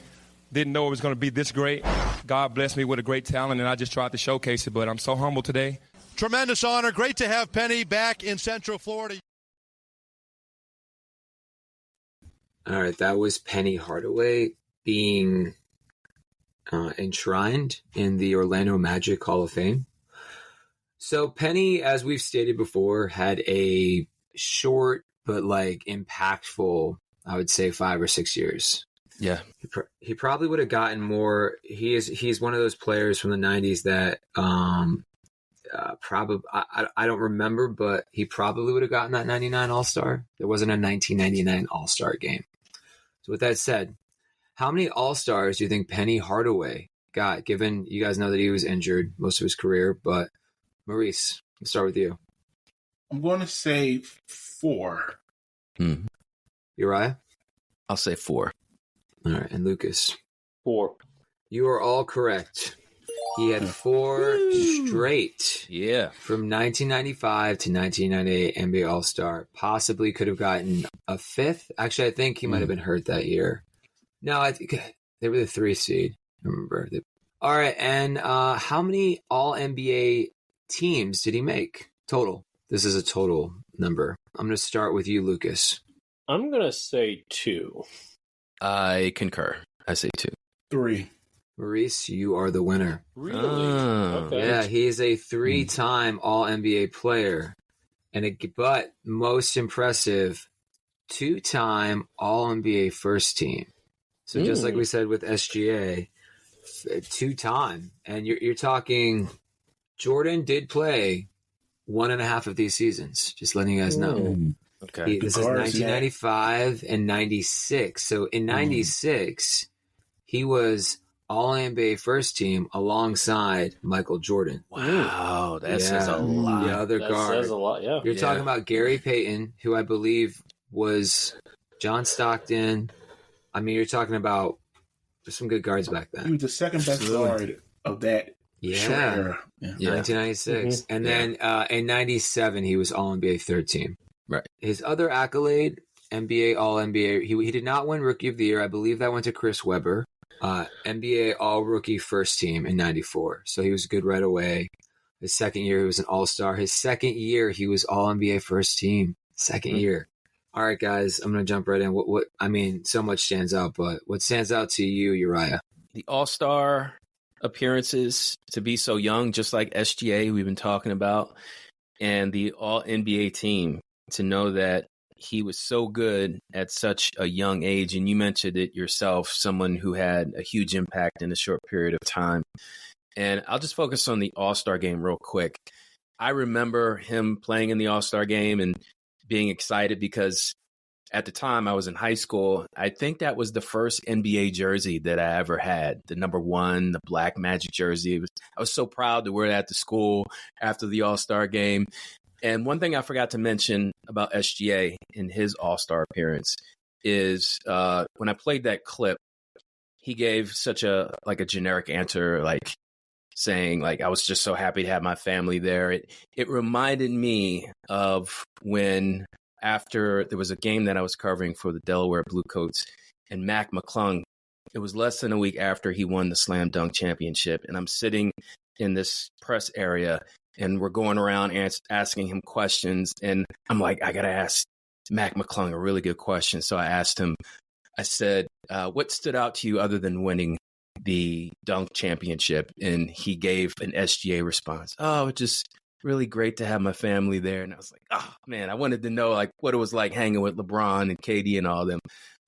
Didn't know it was going to be this great. God blessed me with a great talent, and I just tried to showcase it, but I'm so humble today. Tremendous honor. Great to have Penny back in Central Florida. All right, that was Penny Hardaway being enshrined in the Orlando Magic Hall of Fame. So Penny, as we've stated before, had a short but impactful, I would say 5 or 6 years. Yeah. He probably would have gotten more. He's one of those players from the 90s that probably I don't remember, but he probably would have gotten that 99 All-Star. There wasn't a 1999 All-Star game. So with that said, how many All-Stars do you think Penny Hardaway got, given you guys know that he was injured most of his career? But Maurice, let's start with you. I'm going to say 4. Uriah? I'll say 4. All right, and Lucas? 4. You are all correct. He had 4 straight. Yeah. From 1995 to 1998 NBA All-Star. Possibly could have gotten a 5th. Actually, I think he might have been hurt that year. No, I think they were the 3 seed. I remember. All right, and how many All-NBA teams did he make total? This is a total number. I'm going to start with you, Lucas. I'm going to say 2. I concur. I say 2. 3. Maurice, you are the winner. Really? Okay. Yeah, he is a 3-time All-NBA player. But most impressive, 2-time All-NBA first team. So just like we said with SGA, 2-time. And you're talking, Jordan did play 1.5 of these seasons, just letting you guys know. Okay. This is 1995 and 96. So in 96, he was All-NBA first team alongside Michael Jordan. Wow, that says a lot. The other guard. That says a lot, yeah. You're talking about Gary Payton, who I believe was John Stockton. I mean, you're talking about some good guards back then. He was the second best guard of that era. 1996. And then in 97, he was All-NBA third team. Right. His other accolade, NBA All-NBA, he did not win Rookie of the Year. I believe that went to Chris Webber. NBA All-Rookie first team in 94. So he was good right away. His second year, he was an All-Star. His second year, he was All-NBA first team. Second year. All right, guys, I'm going to jump right in. What I mean, so much stands out, but what stands out to you, Uriah? The All-Star appearances, to be so young, just like SGA we've been talking about, and the All-NBA team, to know that he was so good at such a young age. And you mentioned it yourself, someone who had a huge impact in a short period of time. And I'll just focus on the All-Star game real quick. I remember him playing in the All-Star game and being excited because at the time I was in high school. I think that was the first NBA jersey that I ever had, the number 1, the black Magic jersey. I was so proud to wear that to school after the All-Star game. And one thing I forgot to mention about SGA in his All-Star appearance is when I played that clip, he gave such a generic answer, like saying like, I was just so happy to have my family there. It reminded me of when after there was a game that I was covering for the Delaware Bluecoats and Mac McClung, it was less than a week after he won the Slam Dunk Championship. And I'm sitting in this press area and we're going around asking him questions. And I'm like, I got to ask Mac McClung a really good question. So I asked him, I said, what stood out to you other than winning the dunk championship? And he gave an SGA response. Oh, it's just really great to have my family there. And I was like, oh man, I wanted to know like what it was like hanging with LeBron and KD and all of them.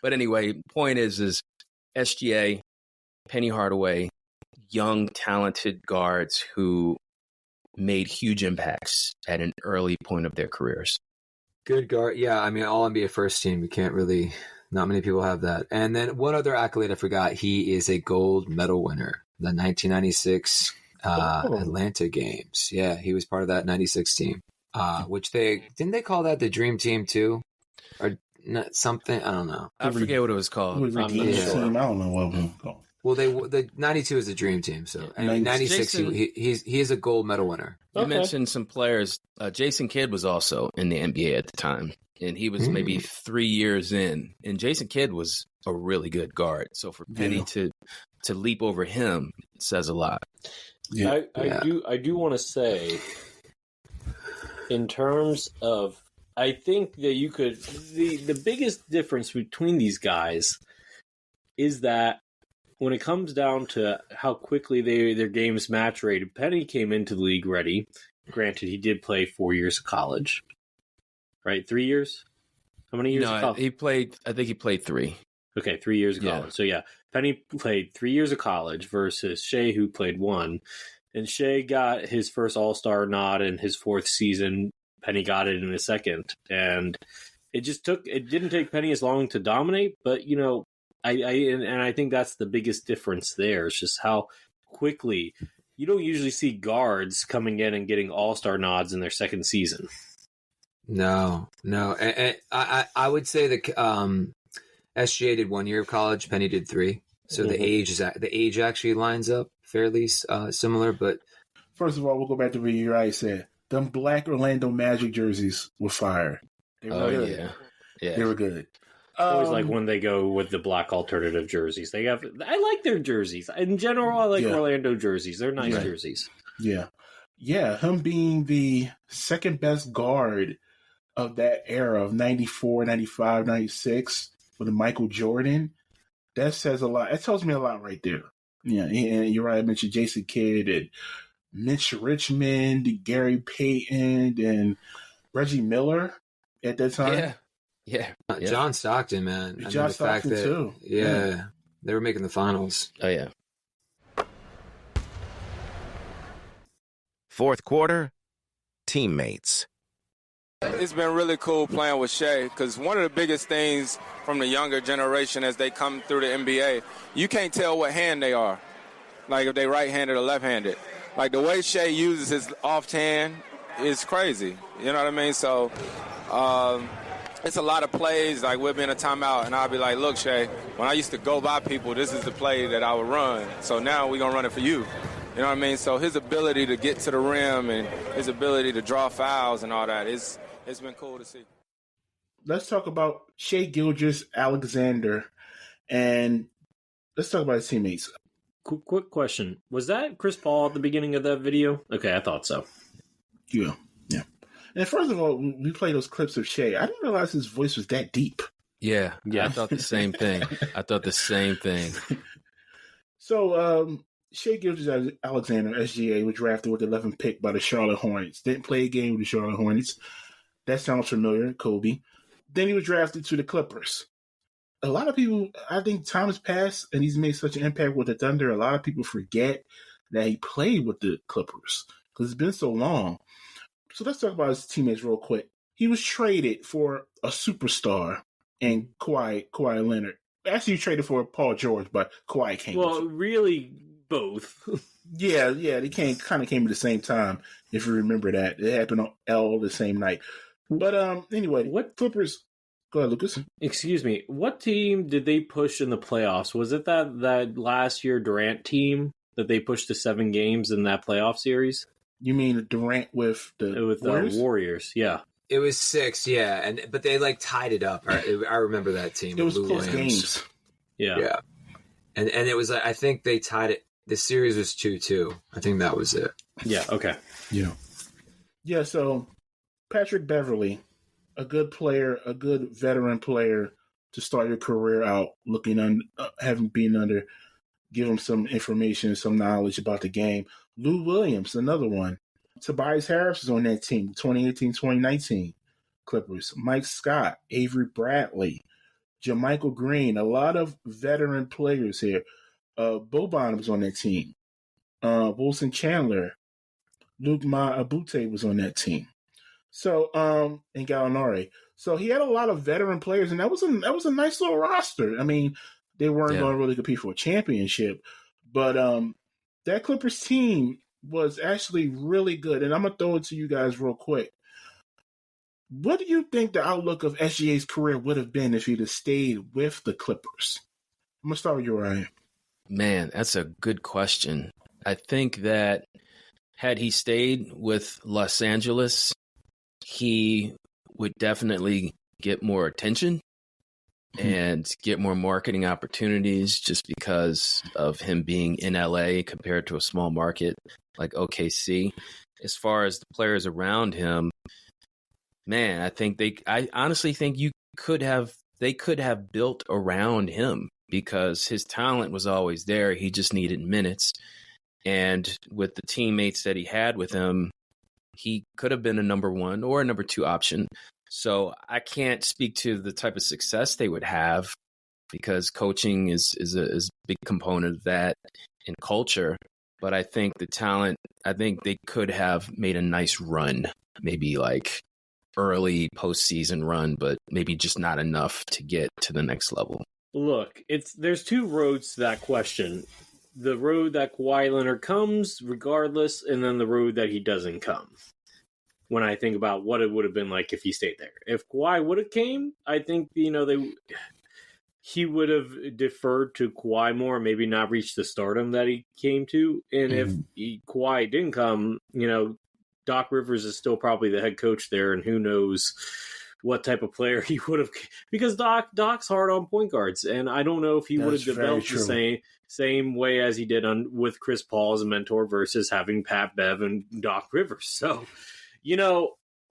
But anyway, point is SGA, Penny Hardaway, young, talented guards who made huge impacts at an early point of their careers. Good guard. Yeah, I mean, all NBA first team. You can't really, not many people have that. And then one other accolade I forgot, he is a gold medal winner, the 1996 Atlanta games. Yeah, he was part of that 96 team, which didn't they call that the dream team too? Or not, something, I don't know. I forget what it was called. I don't know what it was called. Well, the 92 is the dream team. So I mean, 96, he is a gold medal winner. You mentioned some players. Jason Kidd was also in the NBA at the time, and he was maybe 3 years in. And Jason Kidd was a really good guard. So for Penny to leap over him says a lot. Yeah. I do want to say, in terms of, I think that you could, the biggest difference between these guys is that when it comes down to how quickly their games match rated, Penny came into the league ready. Granted, he did play 4 years of college, right? 3 years? How many years of college? I think he played 3. Okay, 3 years of college. So yeah, Penny played 3 years of college versus Shai, who played 1. And Shai got his first All-Star nod in his 4th season. Penny got it in his 2nd. And it didn't take Penny as long to dominate, but I think that's the biggest difference there. It's just how quickly you don't usually see guards coming in and getting all-star nods in their 2nd season. No. And I would say that SGA did 1 year of college, Penny did 3. So the age actually lines up fairly similar. But first of all, we'll go back to what you already said. Them black Orlando Magic jerseys were fire. They were good. Yeah, they were good. Always like when they go with the black alternative jerseys. I like their jerseys. In general, I like Orlando jerseys. They're nice jerseys. Yeah. Him being the second best guard of that era of 94, 95, 96 with Michael Jordan, that says a lot. It tells me a lot right there. Yeah, and you're right. I mentioned Jason Kidd and Mitch Richmond, Gary Payton, and Reggie Miller at that time. Yeah. John Stockton, man. John Stockton, too. Yeah, they were making the finals. Oh, yeah. Fourth quarter, teammates. It's been really cool playing with Shai because one of the biggest things from the younger generation as they come through the NBA, you can't tell what hand they are, like if they right-handed or left-handed. Like the way Shai uses his off hand is crazy. You know what I mean? So it's a lot of plays. Like we'll be in a timeout and I'll be like, look, Shai, when I used to go by people, this is the play that I would run. So now we're going to run it for you. You know what I mean? So his ability to get to the rim and his ability to draw fouls and all that it's been cool to see. Let's talk about Shai Gilgeous-Alexander, and let's talk about his teammates. Quick question. Was that Chris Paul at the beginning of that video? Okay, I thought so. Yeah. And first of all, we play those clips of Shai. I didn't realize his voice was that deep. Yeah. I thought the same thing. So, Shai Gilgeous-Alexander, SGA, was drafted with the 11th pick by the Charlotte Hornets. Didn't play a game with the Charlotte Hornets. That sounds familiar, Kobe. Then he was drafted to the Clippers. A lot of people, I think time has passed, and he's made such an impact with the Thunder, a lot of people forget that he played with the Clippers because it's been so long. So let's talk about his teammates real quick. he was traded for a superstar and Kawhi Leonard. Actually, he traded for Paul George, but Kawhi came. Well, really, both. yeah, they kind of came at the same time. If you remember that, it happened all the same night. But anyway, what Clippers? Go ahead, Lucas. Excuse me. What team did they push in the playoffs? Was it that last year Durant team that they pushed to 7 games in that playoff series? You mean Durant with the Warriors? Warriors? Yeah. It was 6, yeah, but they tied it up. I remember that team. It was Lou close Williams. games. Yeah, and it was. I think they tied it. The series was 2-2. I think that was it. Yeah. Okay. Yeah. So Patrick Beverley, a good player, a good veteran player to start your career out. Having been under, give him some information, some knowledge about the game. Lou Williams, another one. Tobias Harris is on that team, 2018-2019 Clippers. Mike Scott, Avery Bradley, JaMychal Green, a lot of veteran players here. Boban was on that team. Wilson Chandler, Luke Abute was on that team. So, and Gallinari. So he had a lot of veteran players, and that was a nice little roster. I mean, they weren't going to really compete for a championship, but that Clippers team was actually really good. And I'm going to throw it to you guys real quick. What do you think the outlook of SGA's career would have been if he'd have stayed with the Clippers? I'm going to start with you, Ryan. Man, that's a good question. I think that had he stayed with Los Angeles, he would definitely get more attention and get more marketing opportunities just because of him being in LA compared to a small market like OKC. As far as the players around him, man, I honestly think they could have built around him because his talent was always there. He just needed minutes. And with the teammates that he had with him, he could have been a number 1 or a number 2 option. So I can't speak to the type of success they would have because coaching is a big component of that in culture. But I think the talent, I think they could have made a nice run, maybe like early postseason run, but maybe just not enough to get to the next level. Look, there's 2 roads to that question. The road that Kawhi Leonard comes regardless, and then the road that he doesn't come. When I think about what it would have been like if he stayed there. If Kawhi would have came, I think, he would have deferred to Kawhi more, maybe not reached the stardom that he came to. And if Kawhi didn't come, Doc Rivers is still probably the head coach there, and who knows what type of player he would have, because Doc's hard on point guards, and I don't know if he would have developed the same way as he did with Chris Paul as a mentor versus having Pat Bev and Doc Rivers. So,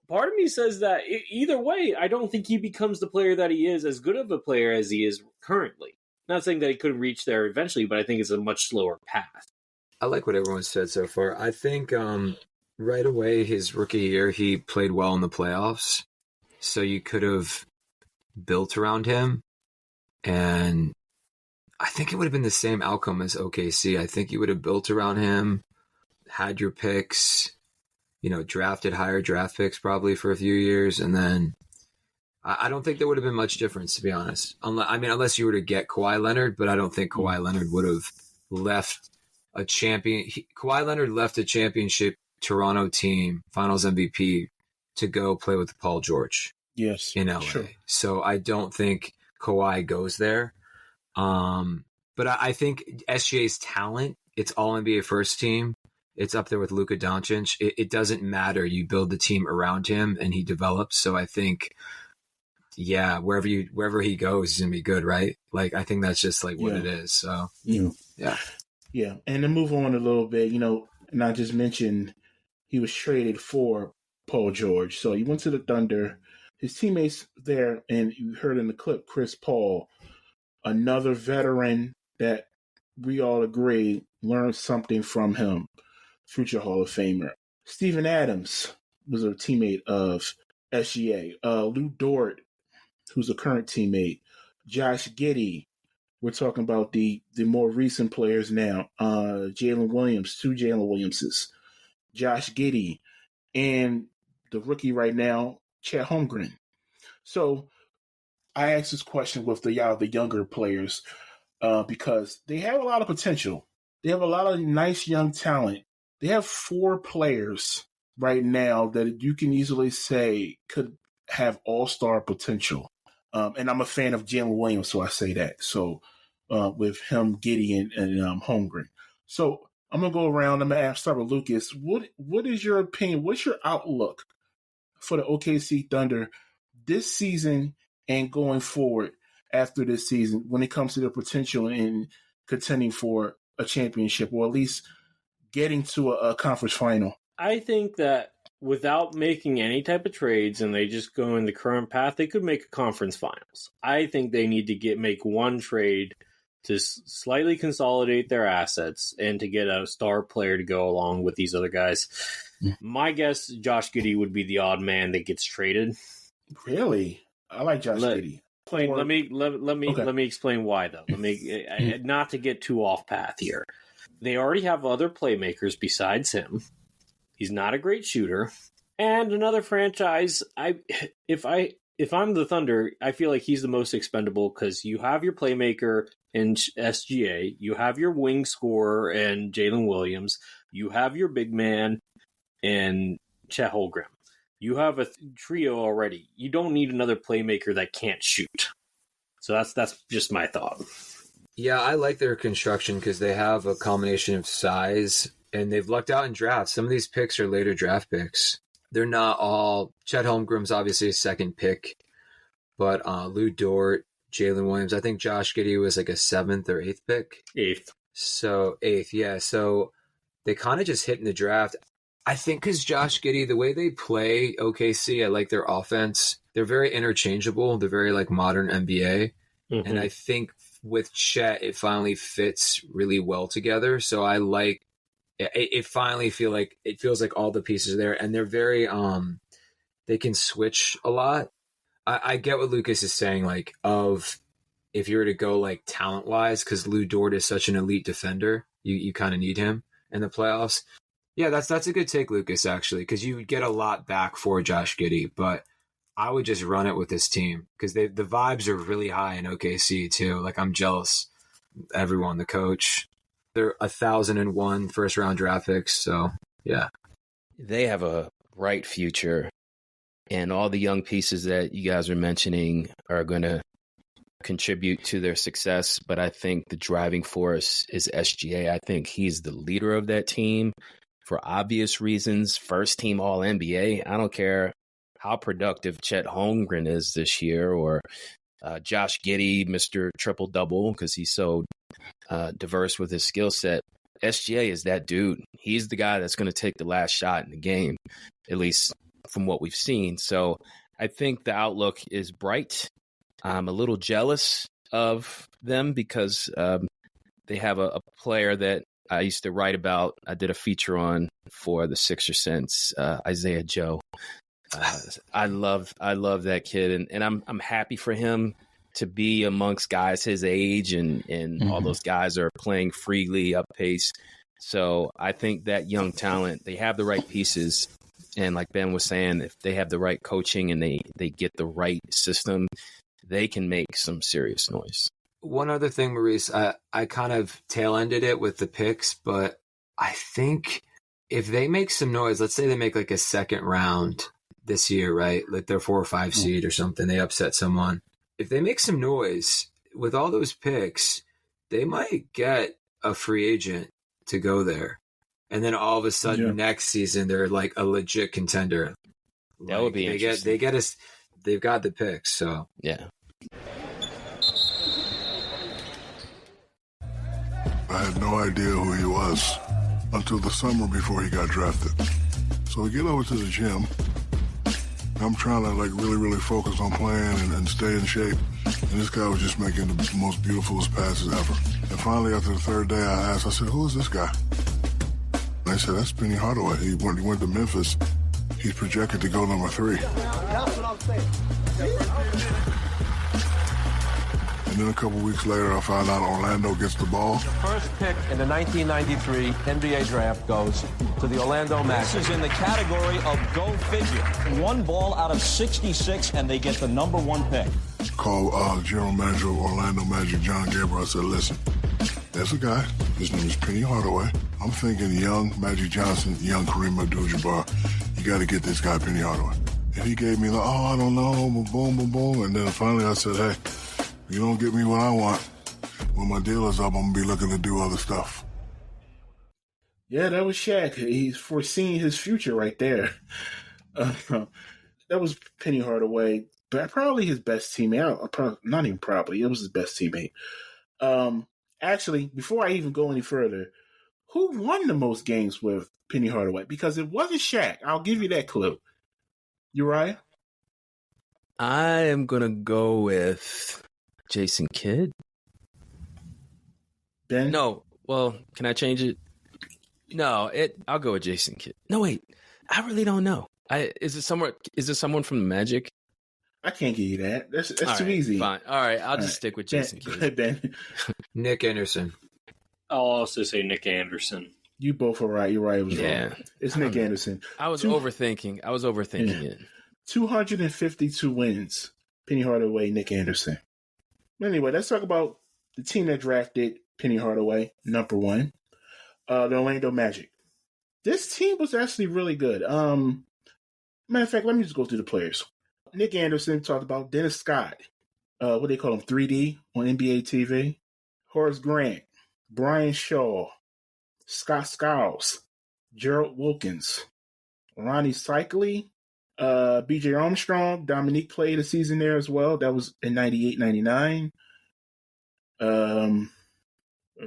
part of me says that either way, I don't think he becomes the player that he is, as good of a player as he is currently. Not saying that he couldn't reach there eventually, but I think it's a much slower path. I like what everyone said so far. I think right away, his rookie year, he played well in the playoffs. So you could have built around him. And I think it would have been the same outcome as OKC. I think you would have built around him, had your picks, drafted higher draft picks probably for a few years. And then I don't think there would have been much difference, to be honest. Unless you were to get Kawhi Leonard, but I don't think Kawhi Leonard would have left a champion. Kawhi Leonard left a championship Toronto team, finals MVP, to go play with Paul George. Yes, in LA. Sure. So I don't think Kawhi goes there. But I think SGA's talent, it's all NBA first team. It's up there with Luka Doncic. It doesn't matter. You build the team around him and he develops. So I think, wherever he goes, he's going to be good, right? Like, I think that's just like what it is. So, yeah. And to move on a little bit, and I just mentioned he was traded for Paul George. So he went to the Thunder. His teammates there, and you heard in the clip, Chris Paul, another veteran that we all agree learned something from him, future Hall of Famer. Steven Adams was a teammate of SGA. Lou Dort, who's a current teammate. Josh Giddey. We're talking about the more recent players now. Jalen Williams, 2 Jalen Williamses. Josh Giddey. And the rookie right now, Chet Holmgren. So I asked this question with the younger players because they have a lot of potential. They have a lot of nice young talent. They have 4 players right now that you can easily say could have all-star potential. And I'm a fan of Jalen Williams, so I say that. So with him, Gideon, and Holmgren. So I'm going to go around. I'm going to start with Lucas. What is your opinion? What's your outlook for the OKC Thunder this season and going forward after this season when it comes to their potential in contending for a championship or at least getting to a conference final? I think that without making any type of trades and they just go in the current path, they could make a conference finals. I think they need to make one trade to slightly consolidate their assets and to get a star player to go along with these other guys. Yeah. My guess, Josh Giddey would be the odd man that gets traded. Really? I like Josh Giddey. Let me explain why, though. Not to get too off path here. They already have other playmakers besides him. He's not a great shooter. And another franchise, if I'm the Thunder, I feel like he's the most expendable because you have your playmaker in SGA, you have your wing scorer and Jalen Williams, you have your big man and Chet Holmgren. You have a trio already. You don't need another playmaker that can't shoot. So that's just my thought. Yeah, I like their construction because they have a combination of size and they've lucked out in drafts. Some of these picks are later draft picks. They're not all. Chet Holmgren's obviously a second pick, but Lou Dort, Jalen Williams. I think Josh Giddey was like a 7th or 8th pick. 8th. So 8th, yeah. So they kind of just hit in the draft. I think because Josh Giddey, the way they play OKC, I like their offense. They're very interchangeable. They're very like modern NBA. Mm-hmm. And I think with Chet, it finally fits really well together. So I like it finally feels like all the pieces are there. And they're very, they can switch a lot. I get what Lucas is saying, like, of if you were to go like talent wise, because Lou Dort is such an elite defender, you kind of need him in the playoffs. Yeah, that's a good take, Lucas, actually, because you get a lot back for Josh Giddey, but I would just run it with this team because the vibes are really high in OKC too. Like, I'm jealous. Everyone, the coach, they're 1,001 first round draft picks. So yeah, they have a bright future, and all the young pieces that you guys are mentioning are going to contribute to their success. But I think the driving force is SGA. I think he's the leader of that team for obvious reasons. First team All NBA. I don't care how productive Chet Holmgren is this year, or Josh Giddey, Mr. Triple-Double, because he's so diverse with his skill set. SGA is that dude. He's the guy that's going to take the last shot in the game, at least from what we've seen. So I think the outlook is bright. I'm a little jealous of them because they have a player that I used to write about. I did a feature on for the Sixer Sense, Isaiah Joe. I love that kid, and I'm happy for him to be amongst guys his age, and mm-hmm. all those guys are playing freely up pace. So I think that young talent, they have the right pieces, and like Ben was saying, if they have the right coaching and they get the right system, they can make some serious noise. One other thing, Maurice, I kind of tail-ended it with the picks, but I think if they make some noise, let's say they make like a second round this year, right? Like they're 4 or 5 seed or something, they upset someone. If they make some noise with all those picks, they might get a free agent to go there. And then all of a sudden next season, they're like a legit contender. That would be interesting. They've got the picks, so. Yeah. I had no idea who he was until the summer before he got drafted. So we get over to the gym. I'm trying to like really focus on playing and stay in shape. And this guy was just making the most beautifulest passes ever. And finally, after the third day, I said, who is this guy? And they said, that's Penny Hardaway. He went to Memphis. He's projected to go number 3. That's what I'm saying. And then a couple weeks later, I found out Orlando gets the ball. The first pick in the 1993 NBA draft goes to the Orlando Magic. This is in the category of go figure. 1 ball out of 66, and they get the number 1 pick. Called General Manager of Orlando Magic, John Gabriel. I said, listen, there's a guy. His name is Penny Hardaway. I'm thinking young Magic Johnson, young Kareem Abdul-Jabbar. You got to get this guy, Penny Hardaway. And he gave me I don't know, boom, boom, boom. And then finally I said, hey, you don't get me what I want. When my deal is up, I'm going to be looking to do other stuff. Yeah, that was Shaq. He's foreseeing his future right there. That was Penny Hardaway, but probably his best teammate. Not even probably. It was his best teammate. Actually, before I even go any further, who won the most games with Penny Hardaway? Because it wasn't Shaq. I'll give you that clue. Uriah? I am going to go with Jason Kidd. Ben? No. Well, can I change it? No, I'll go with Jason Kidd. No, wait. I really don't know. Is it someone from the Magic? I can't give you that. That's All too right, easy. Fine. All right, I'll just stick with Jason Kidd. Ben. Nick Anderson. I'll also say Nick Anderson. You both are right. You're right. It was wrong. It's Nick Anderson. I was overthinking it. 252 wins. Penny Hardaway, Nick Anderson. Anyway, let's talk about the team that drafted Penny Hardaway, number 1, the Orlando Magic. This team was actually really good. Matter of fact, let me just go through the players. Nick Anderson, talked about Dennis Scott. What do they call him? 3D on NBA TV. Horace Grant, Brian Shaw, Scott Skiles, Gerald Wilkins, Ronnie Cycli, B.J. Armstrong. Dominique played a season there as well. That was in 98-99.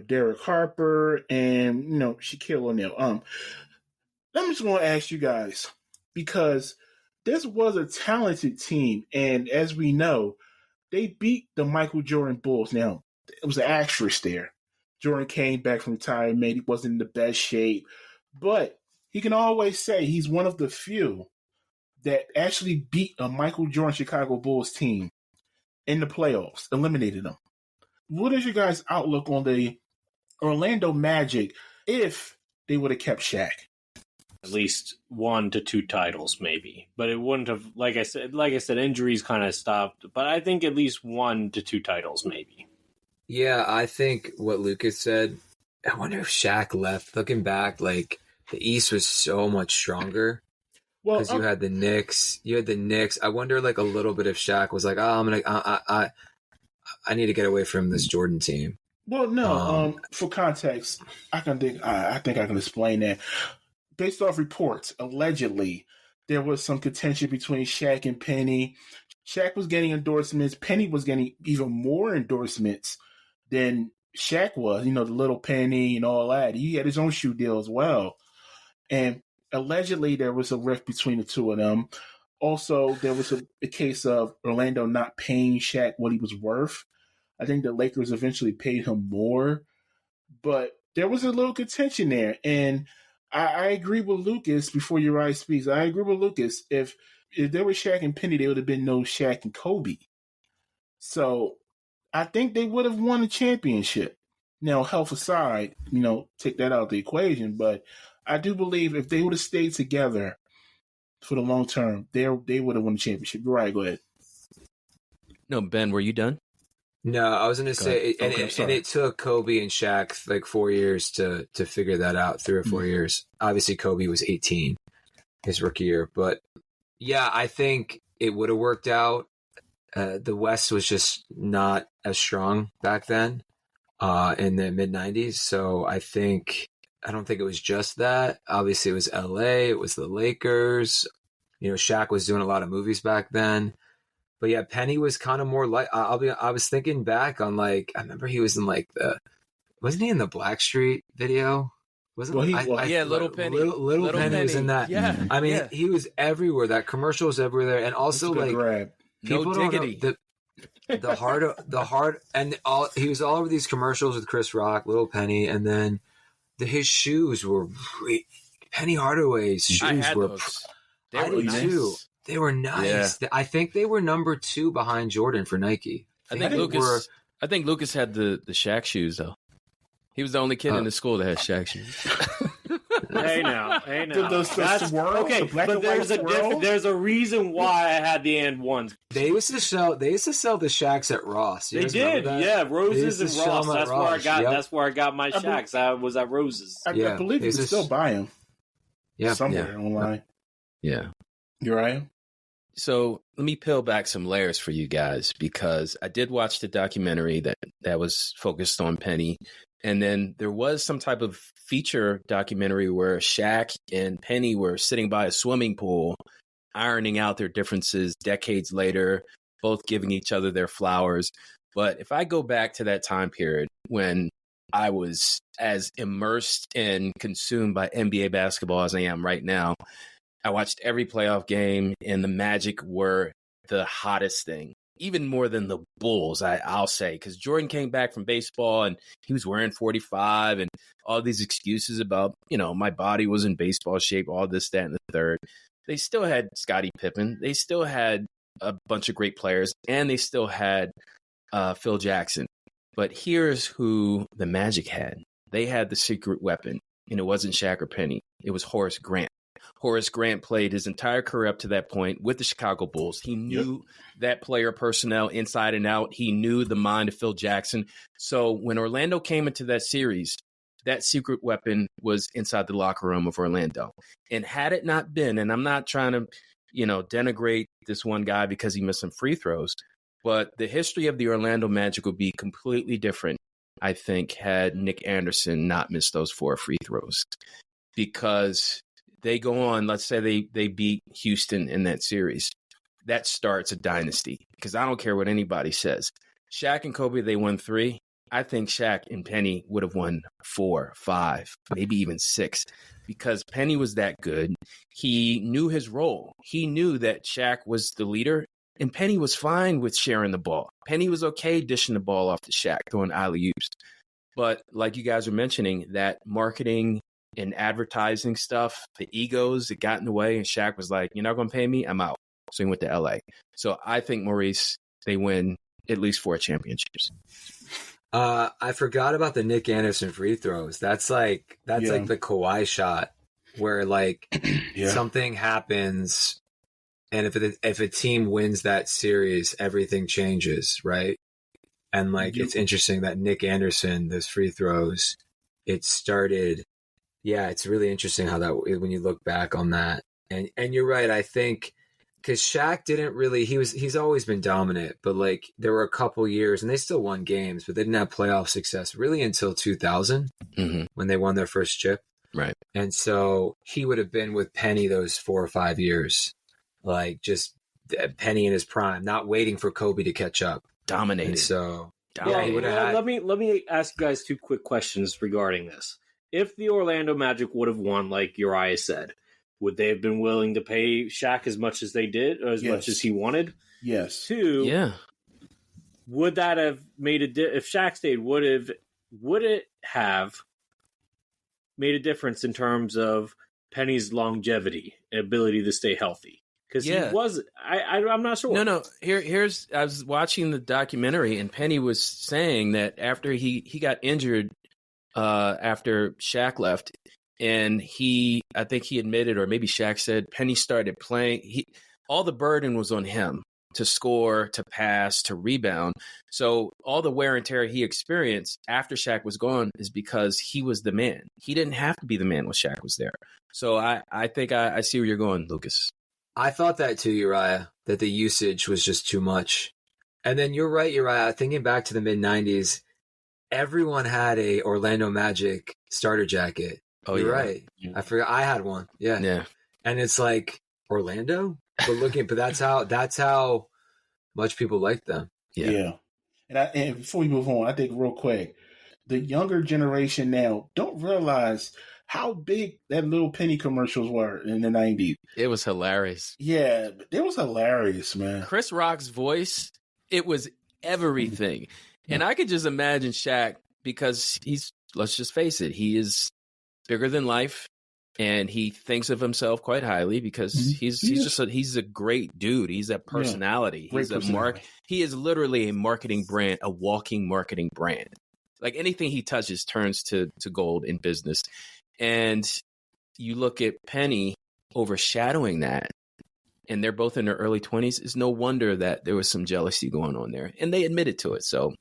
Derek Harper and, Shaquille O'Neal. I'm just going to ask you guys, because this was a talented team, and as we know, they beat the Michael Jordan Bulls. Now, it was an asterisk there. Jordan came back from retirement. He wasn't in the best shape, but he can always say he's one of the few that actually beat a Michael Jordan Chicago Bulls team in the playoffs, eliminated them. What is your guys' outlook on the Orlando Magic if they would have kept Shaq? At least 1 to 2 titles, maybe. But it wouldn't have, like I said, injuries kind of stopped. But I think at least 1 to 2 titles, maybe. Yeah, I think what Lucas said, I wonder if Shaq left. Looking back, the East was so much stronger. Because you had the Knicks. I wonder, a little bit if Shaq was like, I need to get away from this Jordan team. Well, no. For context, I think I can explain that. Based off reports, allegedly, there was some contention between Shaq and Penny. Shaq was getting endorsements. Penny was getting even more endorsements than Shaq was. The little Penny and all that. He had his own shoe deal as well. And allegedly, there was a rift between the two of them. Also, there was a case of Orlando not paying Shaq what he was worth. I think the Lakers eventually paid him more. But there was a little contention there. And I agree with Lucas before Uriah speaks. I agree with Lucas. If there was Shaq and Penny, there would have been no Shaq and Kobe. So I think they would have won the championship. Now, health aside, take that out of the equation. But I do believe if they would have stayed together for the long term, they would have won the championship. Uriah, go ahead. No, Ben, were you done? No, I was going to say, and it took Kobe and Shaq 4 years to figure that out, 3 or 4 years. Obviously, Kobe was 18 his rookie year. But, yeah, I think it would have worked out. The West was just not as strong back then in the mid-'90s. So I don't think it was just that. Obviously, it was L.A., it was the Lakers. Shaq was doing a lot of movies back then. But yeah, Penny was kind of more like, I was thinking back on I remember he was in wasn't he in the Blackstreet video? Little Penny. Little Penny was in that. Yeah. I mean, he was everywhere. That commercial was everywhere. And also no diggity. The heart, and all, he was all over these commercials with Chris Rock, Little Penny. And then his shoes were, Penny Hardaway's shoes were, those. I did nice. Too. They were nice. Yeah. I think they were number 2 behind Jordan for Nike. I think Lucas I think Lucas had the Shaq shoes, though. He was the only kid in the school that had Shaq shoes. Hey now. Those swirls, okay, the black but and white swirls? there's a reason why I had the and ones. They used to sell the Shaqs at Ross. You They guys remember did, that? yeah. They Roses used to and sell Ross. them at That's where I Ross. got. Yep. That's where I got my Shaqs. I was at Roses. I believe you can still buy them. Yeah, somewhere online. Yeah. You're right. So let me peel back some layers for you guys, because I did watch the documentary that was focused on Penny. And then there was some type of feature documentary where Shaq and Penny were sitting by a swimming pool, ironing out their differences decades later, both giving each other their flowers. But if I go back to that time period when I was as immersed and consumed by NBA basketball as I am right now, I watched every playoff game, and the Magic were the hottest thing. Even more than the Bulls, I'll say, because Jordan came back from baseball and he was wearing 45 and all these excuses about, my body was in baseball shape, all this, that, and the third. They still had Scottie Pippen. They still had a bunch of great players, and they still had Phil Jackson. But here's who the Magic had. They had the secret weapon, and it wasn't Shaq or Penny. It was Horace Grant. Horace Grant played his entire career up to that point with the Chicago Bulls. He knew that player personnel inside and out. He knew the mind of Phil Jackson. So when Orlando came into that series, that secret weapon was inside the locker room of Orlando. And had it not been, and I'm not trying to, denigrate this one guy because he missed some free throws, but the history of the Orlando Magic would be completely different, I think, had Nick Anderson not missed those 4 free throws. Because they go on, let's say they beat Houston in that series. That starts a dynasty, because I don't care what anybody says. Shaq and Kobe, they won 3. I think Shaq and Penny would have won 4, 5, maybe even 6, because Penny was that good. He knew his role. He knew that Shaq was the leader, and Penny was fine with sharing the ball. Penny was okay dishing the ball off to Shaq, throwing alley-oops. But like you guys were mentioning, that marketing and advertising stuff, the egos, it got in the way, and Shaq was like, "You're not going to pay me? I'm out." So he went to LA. So I think, Maurice, they win at least 4 championships. I forgot about the Nick Anderson free throws. That's like the Kawhi shot where something happens, and if a team wins that series, everything changes, right? And it's interesting that Nick Anderson, those free throws, it started. Yeah, it's really interesting how that, when you look back on that, and you're right. I think because Shaq didn't really, he's always been dominant, but there were a couple years, and they still won games, but they didn't have playoff success really until 2000 when they won their first chip. Right. And so he would have been with Penny those 4 or 5 years, just Penny in his prime, not waiting for Kobe to catch up, dominated. And so he would have had. Let me ask you guys 2 quick questions regarding this. If the Orlando Magic would have won, like Uriah said, would they have been willing to pay Shaq as much as they did, or as much as he wanted? Yes. 2, would that have made if Shaq stayed, would it have made a difference in terms of Penny's longevity and ability to stay healthy? Because he was, I'm not sure. No. Here's I was watching the documentary, and Penny was saying that after he got injured, after Shaq left, and I think he admitted, or maybe Shaq said, Penny started playing. All the burden was on him to score, to pass, to rebound. So all the wear and tear he experienced after Shaq was gone is because he was the man. He didn't have to be the man when Shaq was there. So I think I see where you're going, Lucas. I thought that too, Uriah, that the usage was just too much. And then you're right, Uriah, thinking back to the mid-90s, everyone had a Orlando Magic starter jacket. Oh, you're right. I forgot. I had one. Yeah. And it's Orlando, but that's how much people like them. Yeah. And before we move on, I think real quick, the younger generation now don't realize how big that little Penny commercials were in the 90s. It was hilarious. Yeah, it was hilarious, man. Chris Rock's voice, it was everything. And I could just imagine Shaq, because let's just face it, he is bigger than life. And he thinks of himself quite highly because he's a great dude. He's a personality. Yeah, He is literally a marketing brand, a walking marketing brand. Like anything he touches turns to gold in business. And you look at Penny overshadowing that, and they're both in their early 20s. It's no wonder that there was some jealousy going on there. And they admitted to it. So,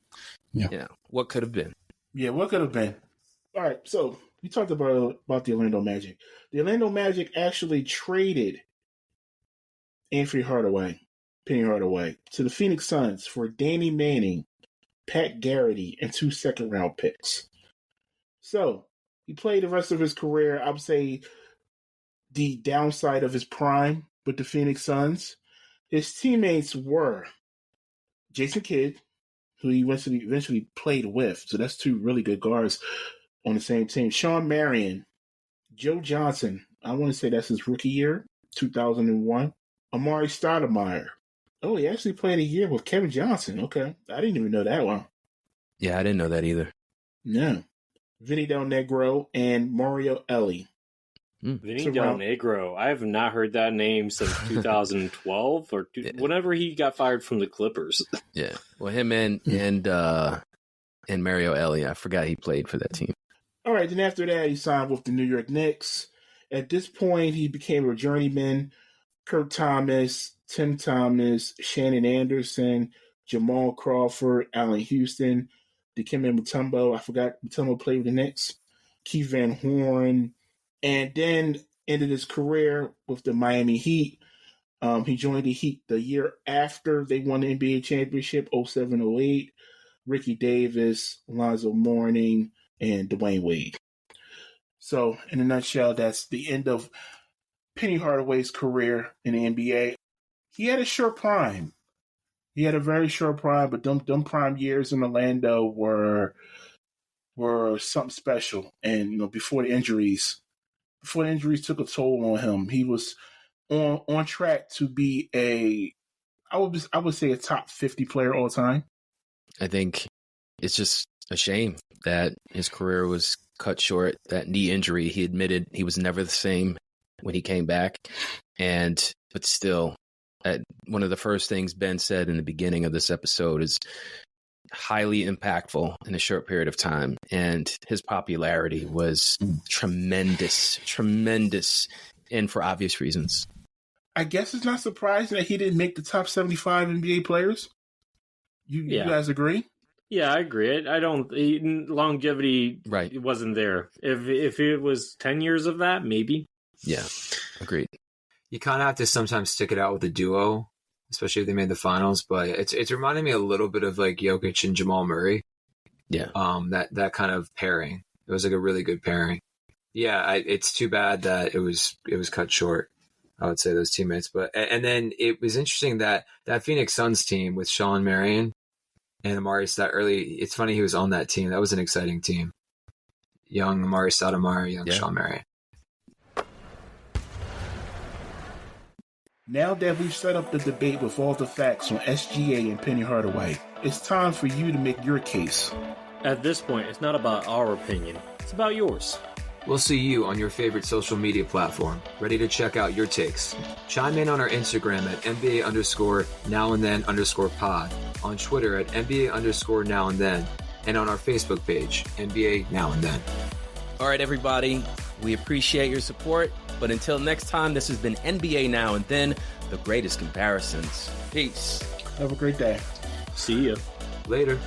what could have been? Yeah, what could have been? All right, so we talked about the Orlando Magic. The Orlando Magic actually traded Penny Hardaway, to the Phoenix Suns for Danny Manning, Pat Garrity, and 2 second-round picks. So he played the rest of his career, I would say, the downside of his prime with the Phoenix Suns. His teammates were Jason Kidd, who he eventually played with. So that's 2 really good guards on the same team. Sean Marion, Joe Johnson, I want to say that's his rookie year, 2001. Amari Stoudemire. Oh, he actually played a year with Kevin Johnson. Okay. I didn't even know that one. Yeah, I didn't know that either. No. Vinny Del Negro and Mario Elie. Vinny Del Negro. I have not heard that name since 2012 or whenever he got fired from the Clippers. Yeah. Well, him and Mario Elie, I forgot he played for that team. All right. Then after that, he signed with the New York Knicks. At this point, he became a journeyman. Kurt Thomas, Tim Thomas, Shannon Anderson, Jamal Crawford, Allen Houston, Dikembe Mutombo. I forgot Mutombo played with the Knicks. Keith Van Horn. And then ended his career with the Miami Heat. He joined the Heat the year after they won the NBA championship, 07-08. Ricky Davis, Alonzo Mourning, and Dwayne Wade. So, in a nutshell, that's the end of Penny Hardaway's career in the NBA. He had a short prime. He had a very short prime, but them prime years in Orlando were something special. And before the injuries took a toll on him, he was on track to be I would say a top 50 player all time. I think it's just a shame that his career was cut short. That knee injury, he admitted he was never the same when he came back. But still, one of the first things Ben said in the beginning of this episode is highly impactful in a short period of time. And his popularity was tremendous, and for obvious reasons. I guess it's not surprising that he didn't make the top 75 NBA players. You guys agree? Yeah, I agree. I don't longevity wasn't there. If it was 10 years of that, maybe. Yeah, agreed. You kind of have to sometimes stick it out with a duo, especially if they made the finals. But it's reminding me a little bit of like Jokic and Jamal Murray. Yeah. That kind of pairing. It was like a really good pairing. Yeah, it's too bad that it was cut short. I would say those teammates, and then it was interesting that Phoenix Suns team with Sean Marion and Amari Stoudemire. It's funny he was on that team. That was an exciting team. Young Amari Stoudemire, young Sean Marion. Now that we've set up the debate with all the facts on SGA and Penny Hardaway, it's time for you to make your case. At this point, it's not about our opinion. It's about yours. We'll see you on your favorite social media platform, ready to check out your takes. Chime in on our Instagram at NBA_NowAndThen_pod, on Twitter at NBA_NowAndThen, and on our Facebook page, NBA Now and Then. All right, everybody, we appreciate your support. But until next time, this has been NBA Now and Then, the greatest comparisons. Peace. Have a great day. See ya. Later.